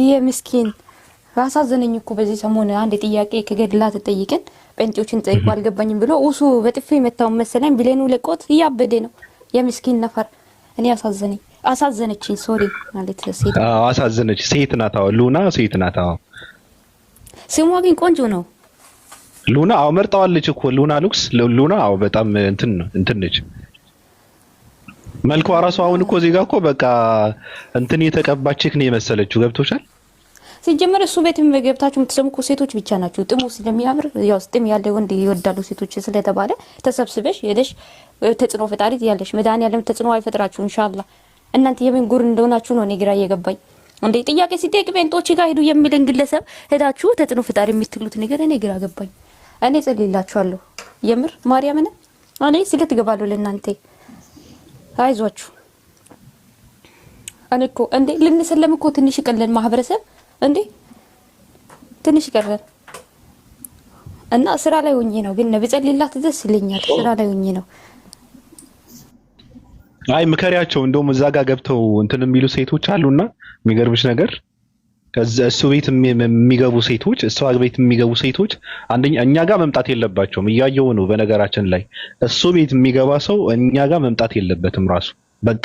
ይሄ ምስኪን አሳዘነኝ እኮ በዚህ ሰሞን አንድ ጥያቄ ከገድላት ተጠይቀን ጴንጤዎችን ጠይቆ አልገባኝም ብሎ እሱ በጥፊ መታው መሰለኝ ብሌኑ ለቆት እያበደ ነው የምስኪን ነፈር። እኔ አሳዘነችኝ። ሶሪ ማለት ሴት አሳዘነች። ሴት ናት። ሉና ሴት ናት። ስሟ ግን ቆንጆ ነው። ሉና መርጣዋለች እኮ ሉና ሉክስ ሉና በጣም እንትን ነች። መልኳ ራሱ አሁን እኮ እዚህ ጋር እኮ በቃ እንትን የተቀባችክ ነው የመሰለችው። ገብቶሻል? ሲጀመር እሱ ቤት ገብታችሁ የምትሰሙ እኮ ሴቶች ብቻ ናችሁ። ጥሙ ስለሚያምር ያው ጥም ያለ ወንድ ይወዳሉ ሴቶች ስለተባለ ተሰብስበሽ ሄደሽ ተጽዕኖ ፈጣሪ ያለሽ መድኃኒዓለም ተጽዕኖ አይፈጥራችሁ ኢንሻአላህ። እናንተ የምን ጉር እንደሆናችሁ ነው እኔ ግራ እየገባኝ። እንዴ ጥያቄ ሲጠይቅ ጴንጦች ጋር ሄዱ የሚልን ግለሰብ ሄዳችሁ ተጽዕኖ ፈጣሪ የምትሉት ነገር እኔ ግራ ገባኝ። እኔ ጸልይላችኋለሁ የምር ማርያምን እኔ ስለት ገባለሁ ለእናንተ አይዟችሁ። እኔ እኮ እንዴ ልንሰለም እኮ ትንሽ ቀለን ማህበረሰብ እንዴ ትንሽ ቀረን እና ስራ ላይ ሆኜ ነው ግን ነብጸልይላት ደስ ይለኛል። ስራ ላይ ሆኜ ነው። አይ ምከሪያቸው። እንደውም እዛ ጋር ገብተው እንትን የሚሉ ሴቶች አሉና የሚገርምሽ ነገር ከዛ እሱ ቤት የሚገቡ ሴቶች እሷ ቤት የሚገቡ ሴቶች አንደኛ እኛ ጋር መምጣት የለባቸውም። እያየው ነው በነገራችን ላይ እሱ ቤት የሚገባ ሰው እኛ ጋር መምጣት የለበትም ራሱ በቃ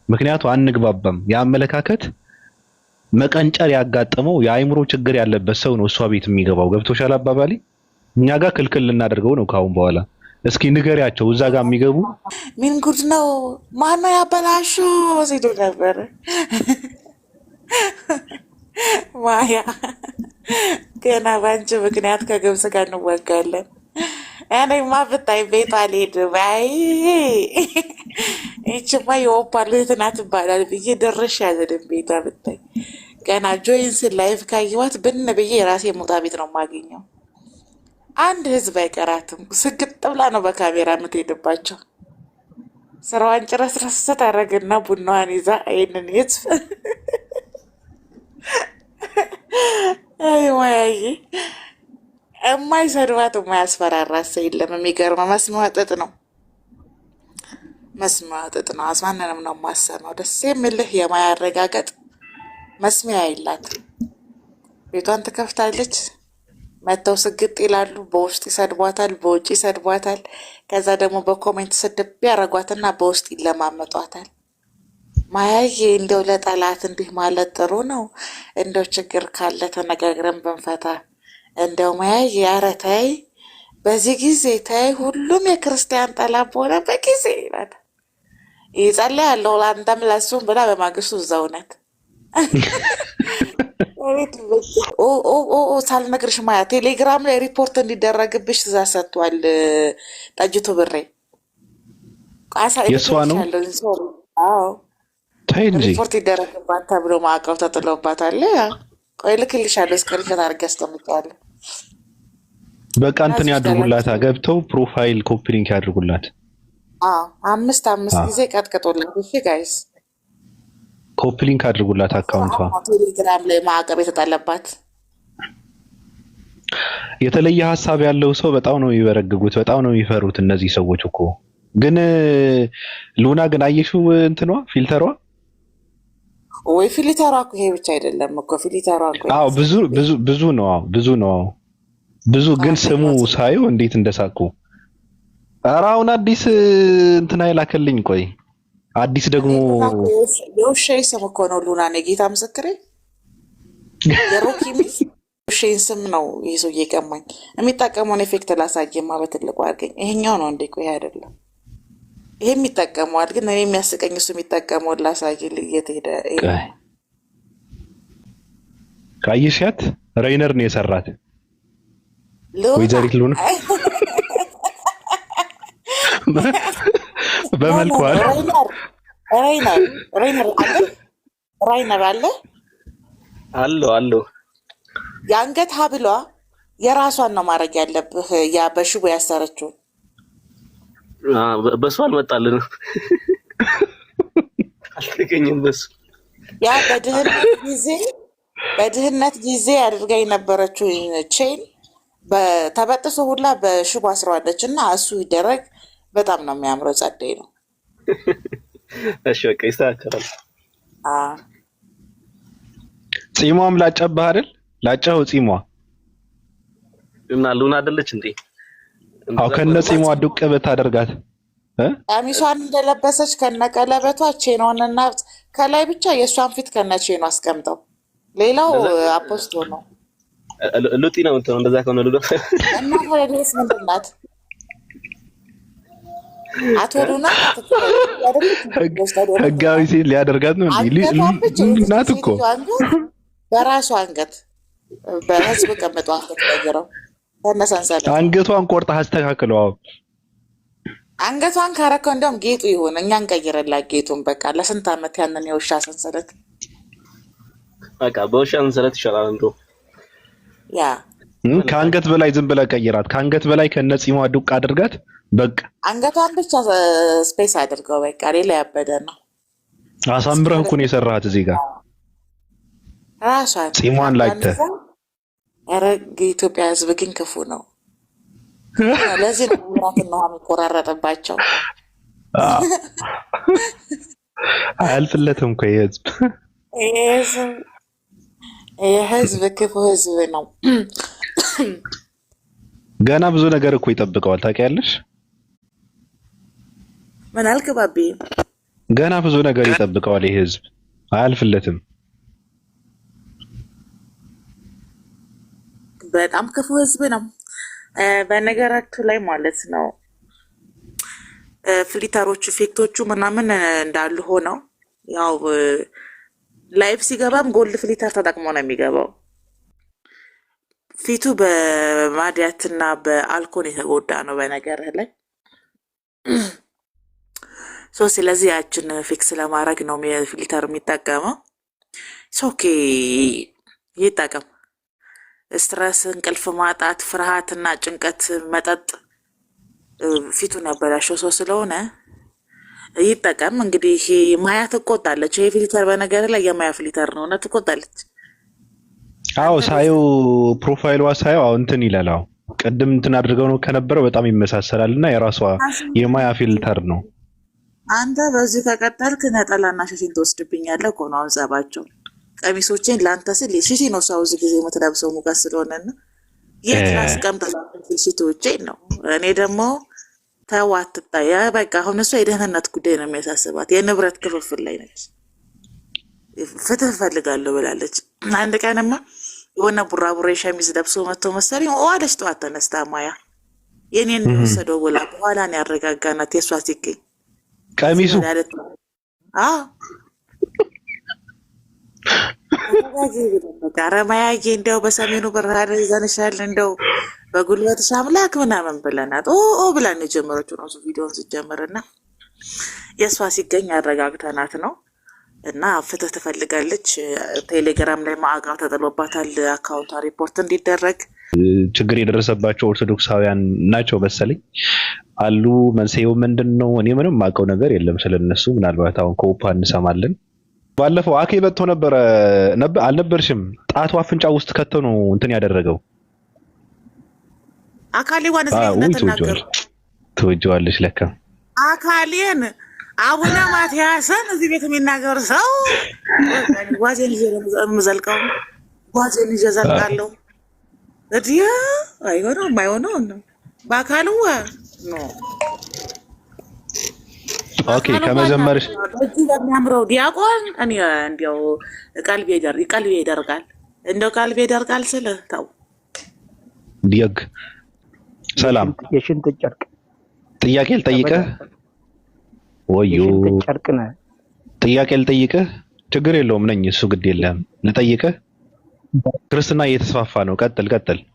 ምክንያቱም አንግባባም። የአመለካከት መቀንጨር ያጋጠመው የአይምሮ ችግር ያለበት ሰው ነው እሷ ቤት የሚገባው። ገብቶሻል አባባሌ? እኛ ጋር ክልክል ልናደርገው ነው ካሁን በኋላ። እስኪ ንገሪያቸው እዛ ጋር የሚገቡ ምን ጉድ ነው ማነው ያበላሸው ሲሉ ነበር። ማያ ገና ባንቺ ምክንያት ከግብጽ ጋር እንወጋለን። እኔማ ብታይ ቤት አልሄድም። አይ ይችማ የኦፓል እህት ናት ይባላል ብዬ ደርሼ አልሄድም ቤቷ ብታይ። ገና ጆይንስን ላይፍ ካየኋት ብን ብዬ የራሴ ሞጣ ቤት ነው የማገኘው። አንድ ህዝብ አይቀራትም። ስግጥ ብላ ነው በካሜራ የምትሄድባቸው። ስራዋን ጭረስረስ ታደርግና ቡናዋን ይዛ ይህንን ህዝብ አይ ማያዬ የማይሰድባት የማያስፈራራት ሰው የለም። የሚገርመው መስሚዋ ጥጥ ነው። መስሚዋ ጥጥ ነው። አስማንንም ነው የማሰማው። ደስ የሚልህ የማያረጋገጥ መስሚያ የላትም። ቤቷን ትከፍታለች። መተው ስግጥ ይላሉ። በውስጥ ይሰድቧታል፣ በውጭ ይሰድቧታል። ከዛ ደግሞ በኮሜንት ስድብ ያረጓትና በውስጥ ይለማመጧታል። ማያዬ እንደው ለጠላት እንዲህ ማለት ጥሩ ነው። እንደው ችግር ካለ ተነጋግረን ብንፈታ። እንደው ማያዬ ኧረ ተይ፣ በዚህ ጊዜ ተይ፣ ሁሉም የክርስቲያን ጠላት በሆነበት ጊዜ ይላል። ይጸልያለሁ ለአንተም ለሱም ብላ በማግስቱ እዛው ናት። ሳልነግርሽ ማያ ቴሌግራም ላይ ሪፖርት እንዲደረግብሽ ትእዛዝ ሰጥቷል። ጠጅቱ ብሬ የእሷ ነው። ሪፖርት ይደረግባት ተብሎ ማዕቀብ ተጥሎባታል። ቆይ ልክልሻለሁ። እስክሪንሾት አድርጌ አስቀምጠዋለሁ። በቃ እንትን ያድርጉላት፣ ገብተው ፕሮፋይል ኮፒ ሊንክ ያድርጉላት። 5 ጊዜ ቀጥቅጦላት። እሺ ጋይስ ኮፒ ሊንክ አድርጉላት አካውንቷ። ቴሌግራም ላይ ማዕቀብ የተጣለባት። የተለየ ሀሳብ ያለው ሰው በጣም ነው የሚበረግጉት፣ በጣም ነው የሚፈሩት እነዚህ ሰዎች እኮ። ግን ሉና ግን አየሽው እንትኗ ፊልተሯ ወይ ፊልተሯ እኮ ይሄ ብቻ አይደለም እኮ ፊልተሯ እኮ ብዙ ነው። ብዙ ግን ስሙ ሳዩ እንዴት እንደሳቁ። ኧረ አሁን አዲስ እንትና ይላከልኝ። ቆይ አዲስ ደግሞ የውሻዬ ስም እኮ ነው ሉና ነው። ጌታ ምስክሬ የሮኪ ሚስ የውሻዬን ስም ነው ይሄ ሰው እየቀማኝ። የሚጠቀመውን ኤፌክት ላሳየማ በትልቁ አድርገኝ። ይሄኛው ነው እንዴ? ቆይ አይደለም ይሄ የሚጠቀመዋል። ግን እኔ የሚያስቀኝ እሱ የሚጠቀመውን ላሳይ። ልየት ሄደ ካየሻት ሬይነር ነው የሰራት ወይዘሪት ሉና በመልኩ ሬይነር አለ የአንገት ሀብሏ የራሷን ነው ማድረግ ያለብህ። ያ በሽቦ ያሰረችው በሱ አልመጣልን አልተገኘም። በሱ ያ በድህነት ጊዜ አድርጋ የነበረችው ቼን ተበጥሶ ሁላ በሽቦ አስረዋለች። እና እሱ ይደረግ። በጣም ነው የሚያምረው። ጸደይ ነው። እሺ በቃ ይስተካከላል። ጺሟም ላጨብህ አይደል? ላጨው ጺሟ እና ሉና አይደለች እንዴ? አው ከነ ጺሟ ዱቅ ብታደርጋት ቀሚሷን እንደለበሰች ከነቀለበቷ ቼኗንና ከላይ ብቻ የእሷን ፊት ከነቼኗ አስቀምጠው፣ ሌላው አፖስቶ ነው። ሉጢ ነው እንትን እንደዛ ከሆነ ሉና እና ታዲያስ ምንድን ናት? አቶ ሉና ህጋዊ ሴት ሊያደርጋት ነው እንዴ? ናት እኮ በራሷ አንገት በህዝብ ቀመጧ አንገት ቀይረው ተነሳንሳለ አንገቷን ቆርጣ አስተካክለው። አንገቷን ካረከው እንደውም ጌጡ ይሁን እኛ እንቀይረላት ጌጡን። በቃ ለስንት ዓመት ያንን የውሻ ሰንሰለት በቃ በውሻ ሰንሰለት ይሻላል እንዶ ያ ከአንገት በላይ ዝም ብለህ ቀይራት። ከአንገት በላይ ከነጺሟ ዱቅ አድርጋት። በቃ አንገቷን ብቻ ስፔስ አድርገው። በቃ ሌላ ያበደ ነው። አሳምረህ እኮ ነው የሰራሃት እዚህ ጋር ራሷን ጺሟን ላይተህ። ኧረ የኢትዮጵያ ህዝብ ግን ክፉ ነው። ለዚህ ነው ምራትና ውሃ የሚቆራረጥባቸው። አያልፍለትም እኮ የህዝብ ክፉ ህዝብ ነው። ገና ብዙ ነገር እኮ ይጠብቀዋል። ታውቂያለሽ? ምን አልክ ባቢ? ገና ብዙ ነገር ይጠብቀዋል። ይሄ ህዝብ አያልፍለትም። በጣም ክፉ ህዝብ ነው። በነገራችሁ ላይ ማለት ነው ፍሊተሮቹ ፌክቶቹ ምናምን እንዳሉ ሆነው ያው ላይፍ ሲገባም ጎልድ ፍሊተር ተጠቅሞ ነው የሚገባው። ፊቱ በማዲያትና በአልኮል የተጎዳ ነው በነገር ላይ ስለዚህ ያችን ፊክስ ለማድረግ ነው ፍሊተር የሚጠቀመው። ኦኬ ይጠቀም። ስትረስ፣ እንቅልፍ ማጣት፣ ፍርሃትና ጭንቀት፣ መጠጥ ፊቱን ያበላሸው ሰው ስለሆነ ይጠቀም። እንግዲህ ማያ ትቆጣለች። ይሄ ፍሊተር በነገር ላይ የማያ ፍሊተር ነው እና ትቆጣለች። አዎ ሳየው ፕሮፋይሏ ሳየው አዎ እንትን ይላል። አዎ ቅድም እንትን አድርገው ነው ከነበረው በጣም ይመሳሰላል እና የራሷ የማያ ፊልተር ነው። አንተ በዚህ ከቀጠልክ ነጠላና ሸሽን ትወስድብኛለህ እኮ ነው ጸባቸው። ቀሚሶቼን ለአንተ ስል ሽቲ ነው ሰው እዚህ ጊዜ የምትለብሰው ሙቀት ስለሆነና የት ላስቀምጥላቸው ሽቶቼን ነው። እኔ ደግሞ ተዋትጣያ በቃ አሁን እሷ የደህንነት ጉዳይ ነው የሚያሳስባት። የንብረት ክፍፍል ላይ ነች። ፍትህ እፈልጋለሁ ብላለች። አንድ ቀንማ የሆነ ቡራቡሬ ሸሚዝ ለብሶ መጥቶ መሰለኝ ዋለች። ጠዋት ተነስታ ማያ የኔን ወሰደው ብላ በኋላ ነው ያረጋጋናት። የሷ ሲገኝ ቀሚሱ ረማያጌ እንደው በሰሜኑ ብርሃን ይዘንሻል እንደው በጉልበትሽ አምላክ ምናምን ብለናት ብላን የጀመረችው ነው ቪዲዮን ሲጀምርና የእሷ ሲገኝ ያረጋግተናት ነው። እና ፍትህ ትፈልጋለች። ቴሌግራም ላይ ማዕቀብ ተጥሎባታል። አካውንቷ ሪፖርት እንዲደረግ ችግር የደረሰባቸው ኦርቶዶክሳውያን ናቸው መሰለኝ አሉ። መንስኤው ምንድነው? እኔ ምንም ማውቀው ነገር የለም ስለነሱ። ምናልባት አሁን ከውፓ እንሰማለን። ባለፈው አኬ በቶ አልነበርሽም? ጣቱ አፍንጫ ውስጥ ከተው ነው እንትን ያደረገው። አካሌ ዋንስ ለተናገሩ ትወጂዋለሽ ለካ አካሌን አቡነ ማትያስን እዚህ ቤት የሚናገር ሰው ጓዜን ይዤ የምዘልቀው ጓዜን ይዤ ዘልቃለሁ። እዲያ አይሆነው ነው በአካሉ ነው። ኦኬ ከመጀመርሽ እዚህ በሚያምረው ዲያቆን እኔ እንዲያው ቀልቤ ይደርቃል። እንደው ቀልቤ ይደርቃል ስለ ተው ዲያግ ሰላም የሽንት ጨርቅ ጥያቄ ልጠይቅህ ወዩ የሽንት ጨርቅ ነው። ጥያቄ ልጠይቅህ ችግር የለውም ነኝ እሱ ግድ የለም ልጠይቅህ። ክርስትና እየተስፋፋ ነው። ቀጥል።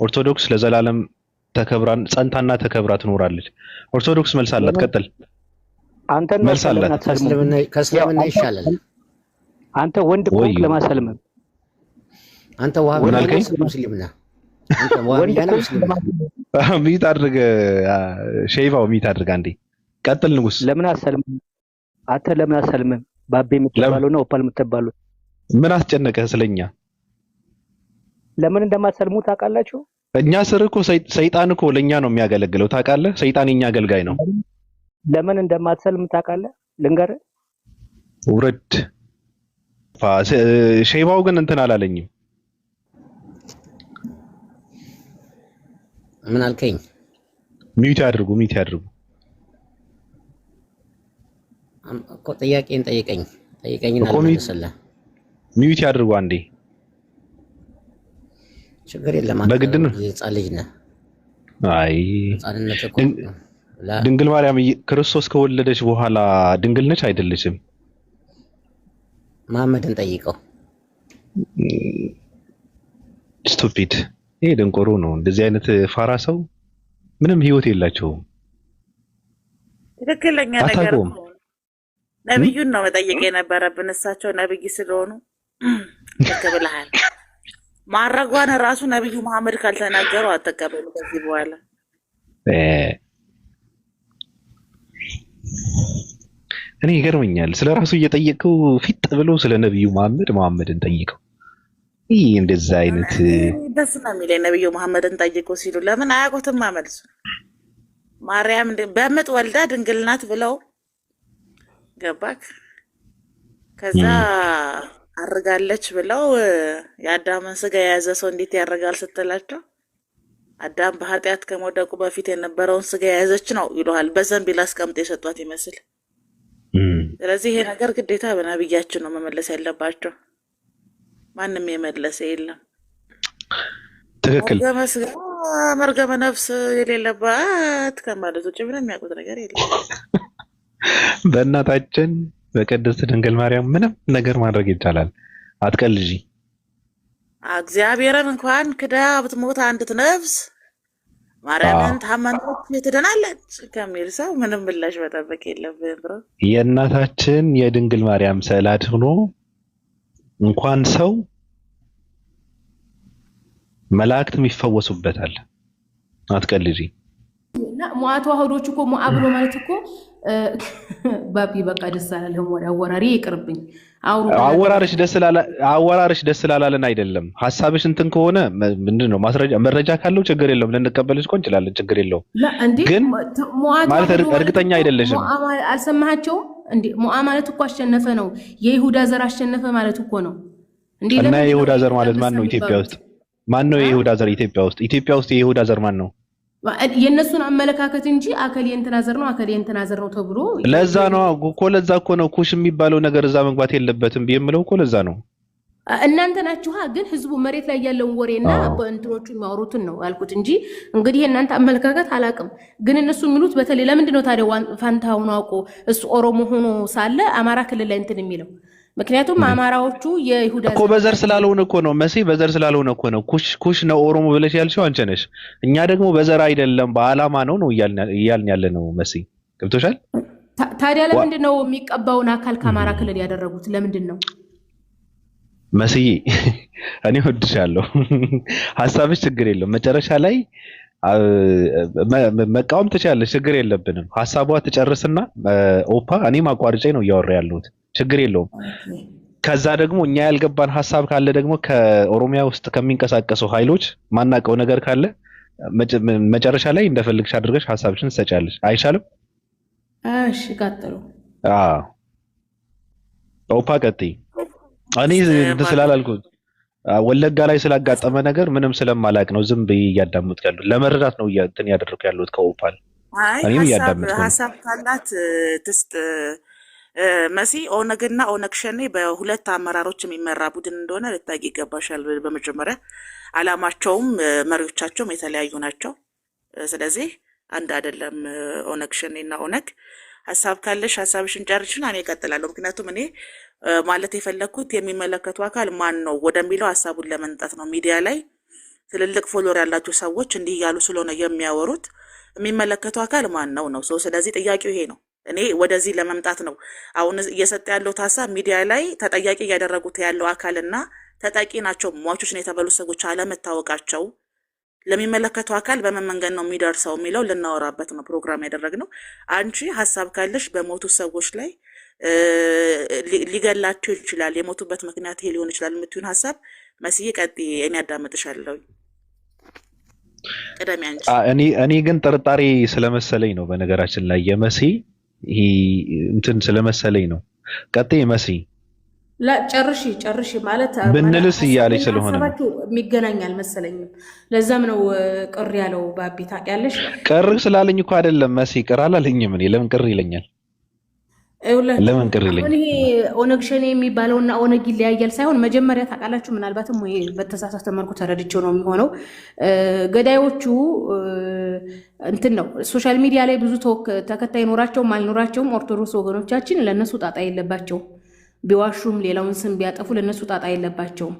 ኦርቶዶክስ ለዘላለም ተከብራን ጸንታና ተከብራ ትኖራለች። ኦርቶዶክስ መልስ አላት። ቀጥል። አንተ መልስ አላት። ከእስልምና ይሻላል። አንተ ወንድ ቆንክ ለማሰልም አንተ ዋሃቢ ሙስሊምና አንተ ዋሃቢ ሚት አድርግ ሼይፋው ሚት አድርግ አንዴ። ቀጥል ንጉስ። ለምን አሰልም? አንተ ለምን አሰልም? ባቤ የምትባለው ነው ኦፓል የምትባለው ምን አስጨነቀህ ስለኛ? ለምን እንደማሰልሙ ታውቃላችሁ? እኛ ስር እኮ ሰይጣን እኮ ለኛ ነው የሚያገለግለው ታውቃለህ? ሰይጣን የኛ አገልጋይ ነው። ለምን እንደማትሰልም ታውቃለህ? ልንገርህ። ውረድ። ጠፋ። ሼባው ግን እንትን አላለኝም። ምን አልከኝ? ሚውት ያድርጉ እኮ ጥያቄን ጠይቀኝና ልመልስልህ። ሚውት ያድርጉ አንዴ። ችግር የለም። በግድ ነው። ህፃን ልጅ ነህ። አይ ህፃንነት እኮ ድንግል ማርያም ክርስቶስ ከወለደች በኋላ ድንግል ነች አይደለችም? መሐመድን ጠይቀው። ስቱፒድ። ይሄ ደንቆሮ ነው። እንደዚህ አይነት ፋራ ሰው ምንም ህይወት የላቸውም። ትክክለኛ ነገር ነብዩን ነው መጠየቅ የነበረብን። እሳቸው ነብይ ስለሆኑ ልክ ብለሃል። ማረጓን ራሱ ነብዩ መሐመድ ካልተናገሩ አትቀበሉ ከዚህ በኋላ። እኔ ይገርመኛል። ስለ ራሱ እየጠየቀው ፊት ብሎ ስለ ነብዩ መሐመድን ጠይቀው። ይሄ እንደዛ አይነት ደስ ነው የሚለኝ። ነብዩ መሐመድን ጠይቀው ሲሉ ለምን አያውቁትም? አመልሱ ማርያም በምጥ ወልዳ ድንግል ናት ብለው ገባክ? ከዛ አርጋለች ብለው የአዳምን ስጋ የያዘ ሰው እንዴት ያደርጋል ስትላቸው አዳም በኃጢአት ከመውደቁ በፊት የነበረውን ስጋ የያዘች ነው ይሉሃል። በዘንቢል አስቀምጦ የሰጧት ይመስል። ስለዚህ ይሄ ነገር ግዴታ በነብያችን ነው መመለስ ያለባቸው። ማንም የመለሰ የለም። ትክክል። መርገመ ነፍስ የሌለባት ከማለት ውጭ ምንም የሚያውቁት ነገር የለም። በእናታችን በቅድስት ድንግል ማርያም ምንም ነገር ማድረግ ይቻላል። አትቀልጂ። እግዚአብሔርን እንኳን ክዳ ብትሞት አንዲት ነፍስ ማርያምን ታመነች ትድናለች ከሚል ሰው ምንም ምላሽ መጠበቅ የለብህም ብሮ። የእናታችን የድንግል ማርያም ስዕላት ሆኖ እንኳን ሰው መላእክትም ይፈወሱበታል። አትቀልጂ። እና ሞዓ ተዋህዶች እኮ ሞዓ ብሎ ማለት እኮ ባቢ በቃ ደስ አላለህም? ወደ አወራሪ ይቅርብኝ። አወራርሽ ደስ ስላላለን አይደለም። ሐሳብሽ እንትን ከሆነ ምንድነው መረጃ ካለው ችግር የለውም፣ ልንቀበልሽ እኮ እንችላለን፣ ችግር የለውም። ግን ማለት እርግጠኛ አይደለሽም። አልሰማሃቸውም እንዴ? ሞዓ ማለት እኮ አሸነፈ ነው፣ የይሁዳ ዘር አሸነፈ ማለት እኮ ነው እንዴ? እና የይሁዳ ዘር ማለት ማን ነው? ኢትዮጵያ ውስጥ ማን ነው የይሁዳ ዘር? ኢትዮጵያ ውስጥ የይሁዳ ዘር ማን ነው? የእነሱን አመለካከት እንጂ አከል የእንትና ዘር ነው አከል የእንትና ዘር ነው ተብሎ ለዛ ነው እኮ ለዛ እኮ ነው ኩሽ የሚባለው ነገር እዛ መግባት የለበትም ብየምለው እኮ ለዛ ነው። እናንተ ናችኋ ግን ህዝቡ መሬት ላይ ያለውን ወሬና በእንትኖቹ የሚያወሩትን ነው ያልኩት እንጂ እንግዲህ የእናንተ አመለካከት አላቅም። ግን እነሱ የሚሉት በተለይ ለምንድን ነው ታዲያ ፋንታውን አውቆ እሱ ኦሮሞ ሆኖ ሳለ አማራ ክልል ላይ እንትን የሚለው? ምክንያቱም አማራዎቹ የይሁዳ እኮ በዘር ስላልሆነ እኮ ነው መሲ፣ በዘር ስላልሆነ እኮ ነው ኩሽ ነው ኦሮሞ ብለሽ ያልሽው አንቺ ነሽ። እኛ ደግሞ በዘር አይደለም በአላማ ነው እያልን ያለ ነው መሲ። ገብቶሻል? ታዲያ ለምንድን ነው የሚቀባውን አካል ከአማራ ክልል ያደረጉት? ለምንድን ነው መሲ? እኔ ወድሻለሁ፣ ሐሳብሽ ችግር የለም። መጨረሻ ላይ መቃወም ትችላለሽ፣ ችግር የለብንም። ሐሳቧ ትጨርስና ኦፓ እኔም አቋርጬ ነው እያወራ ያለሁት፣ ችግር የለውም። ከዛ ደግሞ እኛ ያልገባን ሐሳብ ካለ ደግሞ ከኦሮሚያ ውስጥ ከሚንቀሳቀሱ ኃይሎች ማናቀው ነገር ካለ መጨረሻ ላይ እንደፈልግሽ አድርገሽ ሐሳብሽን ትሰጫለሽ። አይሻልም? እሺ ቀጥሉ። ኦፓ ቀጥይ። እኔ ስላላልኩት ወለጋ ላይ ስላጋጠመ ነገር ምንም ስለማላቅ ነው ዝም ብዬ እያዳመጥኩ ያለሁት። ለመረዳት ነው እንትን ያደረኩ ያለሁት ከኦፓል። እኔም እያዳመጥኩ ነው። ሐሳብ ካላት ትስጥ መሲ። ኦነግና ኦነግ ሸኔ በሁለት አመራሮች የሚመራ ቡድን እንደሆነ ልታውቂ ይገባሻል። በመጀመሪያ አላማቸውም መሪዎቻቸውም የተለያዩ ናቸው። ስለዚህ አንድ አይደለም ኦነግ ሸኔና ኦነግ። ሐሳብ ካለሽ ሐሳብሽን ጨርሽና እኔ እቀጥላለሁ። ምክንያቱም እኔ ማለት የፈለኩት የሚመለከቱ አካል ማን ነው ወደሚለው ሐሳቡን ለመንጣት ነው። ሚዲያ ላይ ትልልቅ ፎሎወር ያላቸው ሰዎች እንዲህ ያሉ ስለሆነ የሚያወሩት የሚመለከቱ አካል ማን ነው ነው። ስለዚህ ጥያቄው ይሄ ነው። እኔ ወደዚህ ለመምጣት ነው አሁን እየሰጠ ያለው ሐሳብ። ሚዲያ ላይ ተጠያቂ እያደረጉት ያለው አካልና ተጠቂ ናቸው ሟቾች ነው የተባሉ ሰዎች አለመታወቃቸው ለሚመለከተው አካል በምን መንገድ ነው የሚደርሰው የሚለው ልናወራበት ነው ፕሮግራም ያደረግነው። አንቺ ሐሳብ ካለሽ በሞቱ ሰዎች ላይ ሊገላቸው ይችላል፣ የሞቱበት ምክንያት ይሄ ሊሆን ይችላል የምትዩን ሐሳብ መስዬ ቀጥይ፣ እኔ አዳምጥሻለሁ። ቀደም አንቺ። እኔ ግን ጥርጣሬ ስለመሰለኝ ነው በነገራችን ላይ የመሲ ይሄ እንትን ስለመሰለኝ ነው። ቀጥይ መሲ። لا ጨርሺ ማለት ብንልስ እያለች ስለሆነ ሀሳባችሁ የሚገናኝ አልመሰለኝም። ለዛም ነው ቅር ያለው ባቢ ታውቂያለሽ። ቅር ስላለኝ እኮ አይደለም መሲ፣ ቅር አላለኝም። እኔ ለምን ቅር ይለኛል? ለምን ቅር ይለኛል? ይሄ ኦነግ ሸኔ የሚባለውና ኦነግ ይለያያል ሳይሆን መጀመሪያ ታውቃላችሁ፣ ምናልባትም ወይ በተሳሳተ መልኩ ተረድቼው ነው የሚሆነው። ገዳዮቹ እንትን ነው ሶሻል ሚዲያ ላይ ብዙ ተከታይ ኖራቸውም አልኖራቸውም ኦርቶዶክስ ወገኖቻችን ለነሱ ጣጣ የለባቸውም። ቢዋሹም ሌላውን ስም ቢያጠፉ ለነሱ ጣጣ የለባቸውም።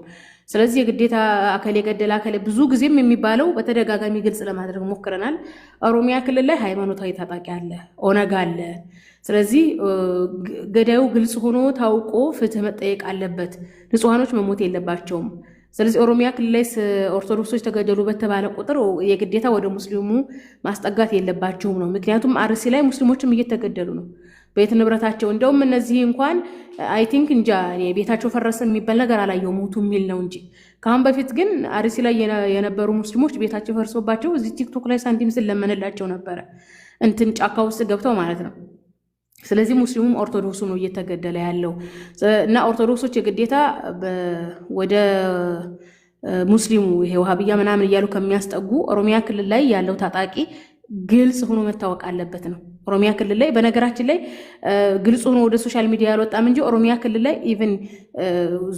ስለዚህ የግዴታ አከሌ ገደለ አከሌ ብዙ ጊዜም የሚባለው በተደጋጋሚ ግልጽ ለማድረግ ሞክረናል። ኦሮሚያ ክልል ላይ ሃይማኖታዊ ታጣቂ አለ፣ ኦነግ አለ። ስለዚህ ገዳዩ ግልጽ ሆኖ ታውቆ ፍትህ መጠየቅ አለበት። ንጹሃኖች መሞት የለባቸውም። ስለዚህ ኦሮሚያ ክልል ላይ ኦርቶዶክሶች ተገደሉ በተባለ ቁጥር የግዴታ ወደ ሙስሊሙ ማስጠጋት የለባቸውም ነው። ምክንያቱም አርሲ ላይ ሙስሊሞችም እየተገደሉ ነው ቤት ንብረታቸው። እንደውም እነዚህ እንኳን አይ ቲንክ እንጃ ቤታቸው ፈረሰ የሚባል ነገር አላየው ሞቱ የሚል ነው እንጂ ከአሁን በፊት ግን አርሲ ላይ የነበሩ ሙስሊሞች ቤታቸው ፈርሶባቸው እዚህ ቲክቶክ ላይ ሳንቲም ስለመነላቸው ነበረ እንትን ጫካ ውስጥ ገብተው ማለት ነው። ስለዚህ ሙስሊሙም ኦርቶዶክሱ ነው እየተገደለ ያለው እና ኦርቶዶክሶች የግዴታ ወደ ሙስሊሙ ይሄ ወሃብያ ምናምን እያሉ ከሚያስጠጉ ኦሮሚያ ክልል ላይ ያለው ታጣቂ ግልጽ ሆኖ መታወቅ አለበት ነው። ኦሮሚያ ክልል ላይ በነገራችን ላይ ግልጽ ሆኖ ወደ ሶሻል ሚዲያ ያልወጣም እንጂ ኦሮሚያ ክልል ላይ ኢቭን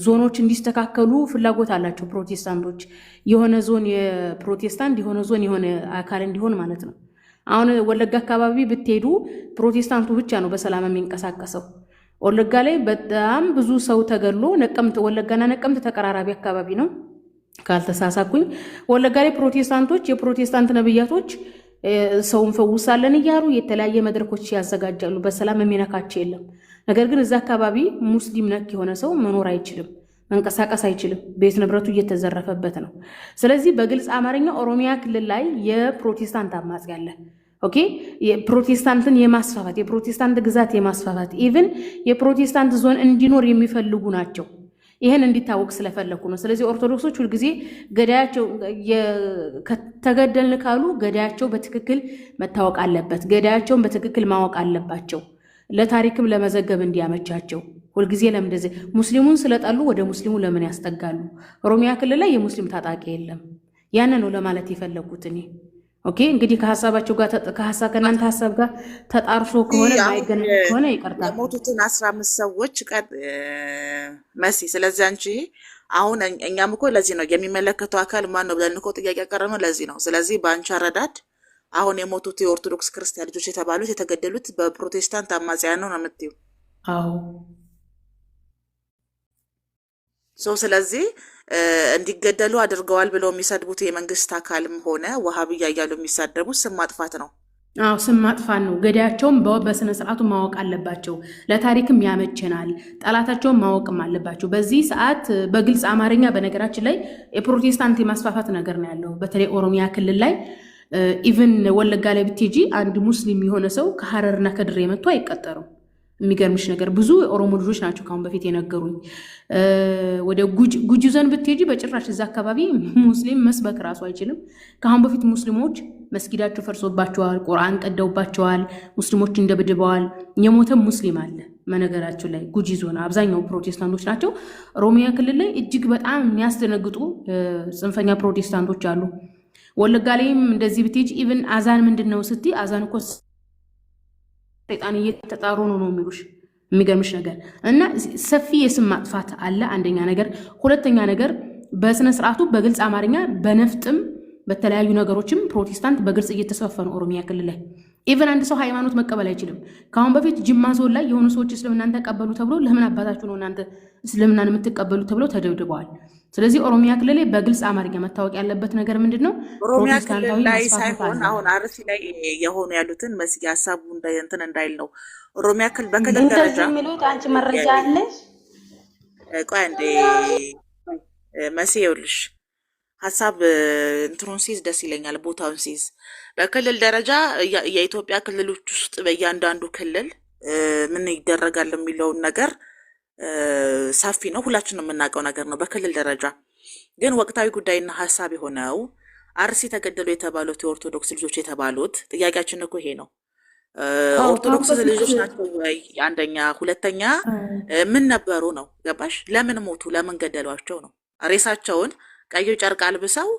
ዞኖች እንዲስተካከሉ ፍላጎት አላቸው ፕሮቴስታንቶች። የሆነ ዞን የፕሮቴስታንት የሆነ ዞን የሆነ አካል እንዲሆን ማለት ነው። አሁን ወለጋ አካባቢ ብትሄዱ ፕሮቴስታንቱ ብቻ ነው በሰላም የሚንቀሳቀሰው። ወለጋ ላይ በጣም ብዙ ሰው ተገሎ ነቀምት፣ ወለጋና ነቀምት ተቀራራቢ አካባቢ ነው ካልተሳሳኩኝ። ወለጋ ላይ ፕሮቴስታንቶች የፕሮቴስታንት ነብያቶች ሰውን ፈውሳለን እያሉ የተለያየ መድረኮች ያዘጋጃሉ። በሰላም የሚነካቸው የለም። ነገር ግን እዛ አካባቢ ሙስሊም ነክ የሆነ ሰው መኖር አይችልም፣ መንቀሳቀስ አይችልም። ቤት ንብረቱ እየተዘረፈበት ነው። ስለዚህ በግልጽ አማርኛ ኦሮሚያ ክልል ላይ የፕሮቴስታንት አማጽ ያለ ኦኬ፣ የፕሮቴስታንትን የማስፋፋት የፕሮቴስታንት ግዛት የማስፋፋት ኢቭን የፕሮቴስታንት ዞን እንዲኖር የሚፈልጉ ናቸው። ይሄን እንዲታወቅ ስለፈለኩ ነው። ስለዚህ ኦርቶዶክሶች ሁልጊዜ ገዳያቸው ተገደልን ካሉ ገዳያቸው በትክክል መታወቅ አለበት። ገዳያቸውን በትክክል ማወቅ አለባቸው። ለታሪክም ለመዘገብ እንዲያመቻቸው ሁልጊዜ ለምንደዚህ ሙስሊሙን ስለጠሉ ወደ ሙስሊሙ ለምን ያስጠጋሉ? ኦሮሚያ ክልል ላይ የሙስሊም ታጣቂ የለም። ያን ነው ለማለት የፈለኩት እኔ። ኦኬ እንግዲህ ከሐሳባቸው ጋር ከእናንተ ሐሳብ ጋር ተጣርሶ ከሆነ ማይገናኝ ከሆነ ይቀርታል። የሞቱትን 15 ሰዎች መሲ። ስለዚህ አንቺ አሁን እኛም እኮ ለዚህ ነው የሚመለከተው አካል ማን ነው ብለን እኮ ጥያቄ ያቀረብነው ለዚህ ነው። ስለዚህ በአንቺ አረዳድ አሁን የሞቱት የኦርቶዶክስ ክርስቲያን ልጆች የተባሉት የተገደሉት በፕሮቴስታንት አማጽያን ነው የምትይው? አዎ። ስለዚህ እንዲገደሉ አድርገዋል ብለው የሚሰድቡት የመንግስት አካልም ሆነ ወሃብያ እያሉ የሚሳደቡት ስም ማጥፋት ነው። አዎ ስም ማጥፋት ነው። ገዳያቸውን በስነ ስርዓቱ ማወቅ አለባቸው። ለታሪክም ያመቸናል። ጠላታቸውን ማወቅም አለባቸው። በዚህ ሰዓት በግልጽ አማርኛ በነገራችን ላይ የፕሮቴስታንት የማስፋፋት ነገር ነው ያለው። በተለይ ኦሮሚያ ክልል ላይ ኢቭን ወለጋ ላይ ብትሄጂ አንድ ሙስሊም የሆነ ሰው ከሐረርና ከድሬ መጥቶ አይቀጠርም። የሚገርምሽ ነገር ብዙ የኦሮሞ ልጆች ናቸው ካሁን በፊት የነገሩኝ። ወደ ጉጂ ዞን ብትሄጂ በጭራሽ እዛ አካባቢ ሙስሊም መስበክ ራሱ አይችልም። ካሁን በፊት ሙስሊሞች መስጊዳቸው ፈርሶባቸዋል፣ ቁርአን ቀደውባቸዋል፣ ሙስሊሞች እንደብድበዋል። የሞተም ሙስሊም አለ። መነገራቸው ላይ ጉጂ ዞን አብዛኛው ፕሮቴስታንቶች ናቸው። ኦሮሚያ ክልል ላይ እጅግ በጣም የሚያስደነግጡ ጽንፈኛ ፕሮቴስታንቶች አሉ። ወለጋ ላይም እንደዚህ ብትሄጂ ኢቭን አዛን ምንድን ነው ስትይ አዛን እኮ ሰይጣን እየተጣሩ ነው የሚሉሽ። የሚገርምሽ ነገር እና ሰፊ የስም ማጥፋት አለ። አንደኛ ነገር። ሁለተኛ ነገር በስነ ስርዓቱ በግልጽ አማርኛ በነፍጥም በተለያዩ ነገሮችም ፕሮቴስታንት በግልጽ እየተስፋፋ ነው ኦሮሚያ ክልል ላይ። ኢቨን አንድ ሰው ሃይማኖት መቀበል አይችልም። ከአሁን በፊት ጅማ ዞን ላይ የሆኑ ሰዎች እስልምናን ተቀበሉ ተብሎ ለምን አባታችሁ ነው እናንተ እስልምናን የምትቀበሉ ተብለው ተደብድበዋል። ስለዚህ ኦሮሚያ ክልል ላይ በግልጽ አማርኛ መታወቅ ያለበት ነገር ምንድን ነው? ኦሮሚያ ክልል ላይ ሳይሆን አሁን አርሲ ላይ የሆኑ ያሉትን መስጊድ ሀሳቡ እንትን እንዳይል ነው። ኦሮሚያ ክልል በክልል ደረጃ የሚሉት አንቺ መረጃ አለሽ? ቆይ አንዴ መሲ ይኸውልሽ ሀሳብ እንትኑን ሲይዝ ደስ ይለኛል። ቦታውን ሲይዝ በክልል ደረጃ የኢትዮጵያ ክልሎች ውስጥ በእያንዳንዱ ክልል ምን ይደረጋል የሚለውን ነገር ሰፊ ነው። ሁላችንም የምናውቀው ነገር ነው። በክልል ደረጃ ግን ወቅታዊ ጉዳይና ሀሳብ የሆነው አርሲ ተገደሉ የተባሉት የኦርቶዶክስ ልጆች የተባሉት ጥያቄያችን እኮ ይሄ ነው። ኦርቶዶክስ ልጆች ናቸው ወይ? አንደኛ። ሁለተኛ ምን ነበሩ ነው? ገባሽ? ለምን ሞቱ? ለምን ገደሏቸው ነው? ሬሳቸውን ቀዩ ጨርቅ አልብሰው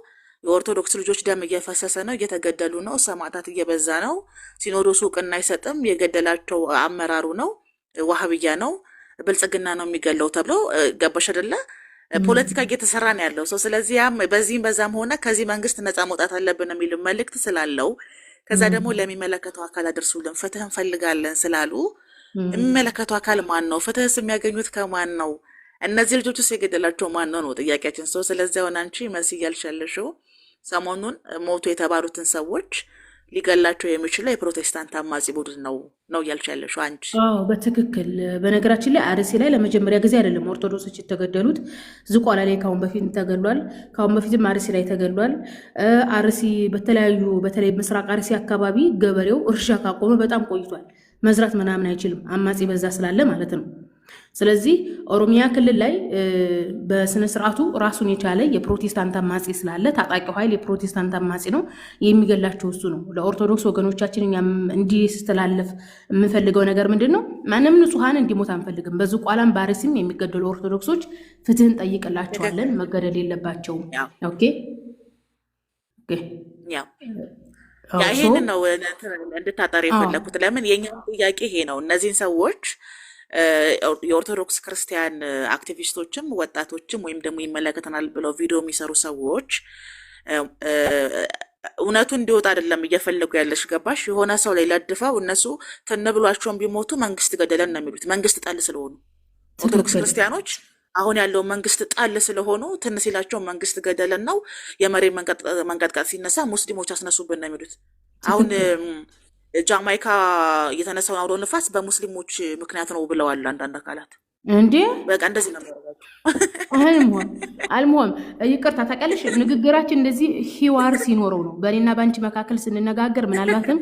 የኦርቶዶክስ ልጆች ደም እየፈሰሰ ነው፣ እየተገደሉ ነው፣ ሰማዕታት እየበዛ ነው። ሲኖዶሱ እውቅና አይሰጥም፣ የገደላቸው አመራሩ ነው፣ ዋህብያ ነው፣ ብልጽግና ነው የሚገለው ተብሎ ገባሽ አይደለ? ፖለቲካ እየተሰራ ነው ያለው ሰው። ስለዚህ በዚህም በዛም ሆነ ከዚህ መንግስት ነፃ መውጣት አለብን የሚል መልእክት ስላለው ከዛ ደግሞ ለሚመለከተው አካል አድርሱልን፣ ፍትህ እንፈልጋለን ስላሉ የሚመለከተው አካል ማን ነው? ፍትህስ የሚያገኙት ከማን ነው? እነዚህ ልጆች ውስጥ የገደላቸው ማን ነው ነው ጥያቄያችን። ሰው ስለዚህ አሁን አንቺ መሲ እያልሻለሽው ሰሞኑን ሞቱ የተባሉትን ሰዎች ሊገላቸው የሚችለው የፕሮቴስታንት አማጺ ቡድን ነው እያልሻለሽው አንቺ። በትክክል። በነገራችን ላይ አርሲ ላይ ለመጀመሪያ ጊዜ አይደለም ኦርቶዶክሶች የተገደሉት። ዝቋላ ላይ ካሁን በፊት ተገሏል። ካሁን በፊትም አርሲ ላይ ተገሏል። አርሲ በተለያዩ በተለይ ምስራቅ አርሲ አካባቢ ገበሬው እርሻ ካቆመ በጣም ቆይቷል። መዝራት ምናምን አይችልም፣ አማጺ በዛ ስላለ ማለት ነው። ስለዚህ ኦሮሚያ ክልል ላይ በስነ ስርዓቱ ራሱን የቻለ የፕሮቴስታንት አማጺ ስላለ ታጣቂው ኃይል የፕሮቴስታንት አማጺ ነው፣ የሚገላቸው እሱ ነው። ለኦርቶዶክስ ወገኖቻችን እኛም እንዲስተላለፍ የምንፈልገው ነገር ምንድን ነው? ማንም ንጹሐን እንዲሞት አንፈልግም። በዝቋላም በአርሲም የሚገደሉ ኦርቶዶክሶች ፍትህን ጠይቅላቸዋለን፣ መገደል የለባቸውም። ኦኬ ይሄንን ነው እንድታጠር የፈለኩት። ለምን የኛም ጥያቄ ይሄ ነው። እነዚህን ሰዎች የኦርቶዶክስ ክርስቲያን አክቲቪስቶችም ወጣቶችም ወይም ደግሞ ይመለከተናል ብለው ቪዲዮ የሚሰሩ ሰዎች እውነቱ እንዲወጣ አይደለም እየፈለጉ ያለሽ ገባሽ? የሆነ ሰው ላይ ለድፈው እነሱ ትንብሏቸውን ቢሞቱ መንግስት ገደለን ነው የሚሉት። መንግስት ጠል ስለሆኑ ኦርቶዶክስ ክርስቲያኖች አሁን ያለው መንግስት ጣል ስለሆኑ ትን ሲላቸው መንግስት ገደለን ነው። የመሬት መንቀጥቀጥ ሲነሳ ሙስሊሞች አስነሱብን ነው የሚሉት። አሁን ጃማይካ የተነሳውን አውሎ ንፋስ በሙስሊሞች ምክንያት ነው ብለዋል አንዳንድ አካላት። እንዴ በቃ እንደዚህ ነው የሚያደርጋቸው። አልሞም ይቅርታ ታውቂያለሽ፣ ንግግራችን እንደዚህ ሂዋር ሲኖረው ነው። በእኔና በአንቺ መካከል ስንነጋገር ምናልባትም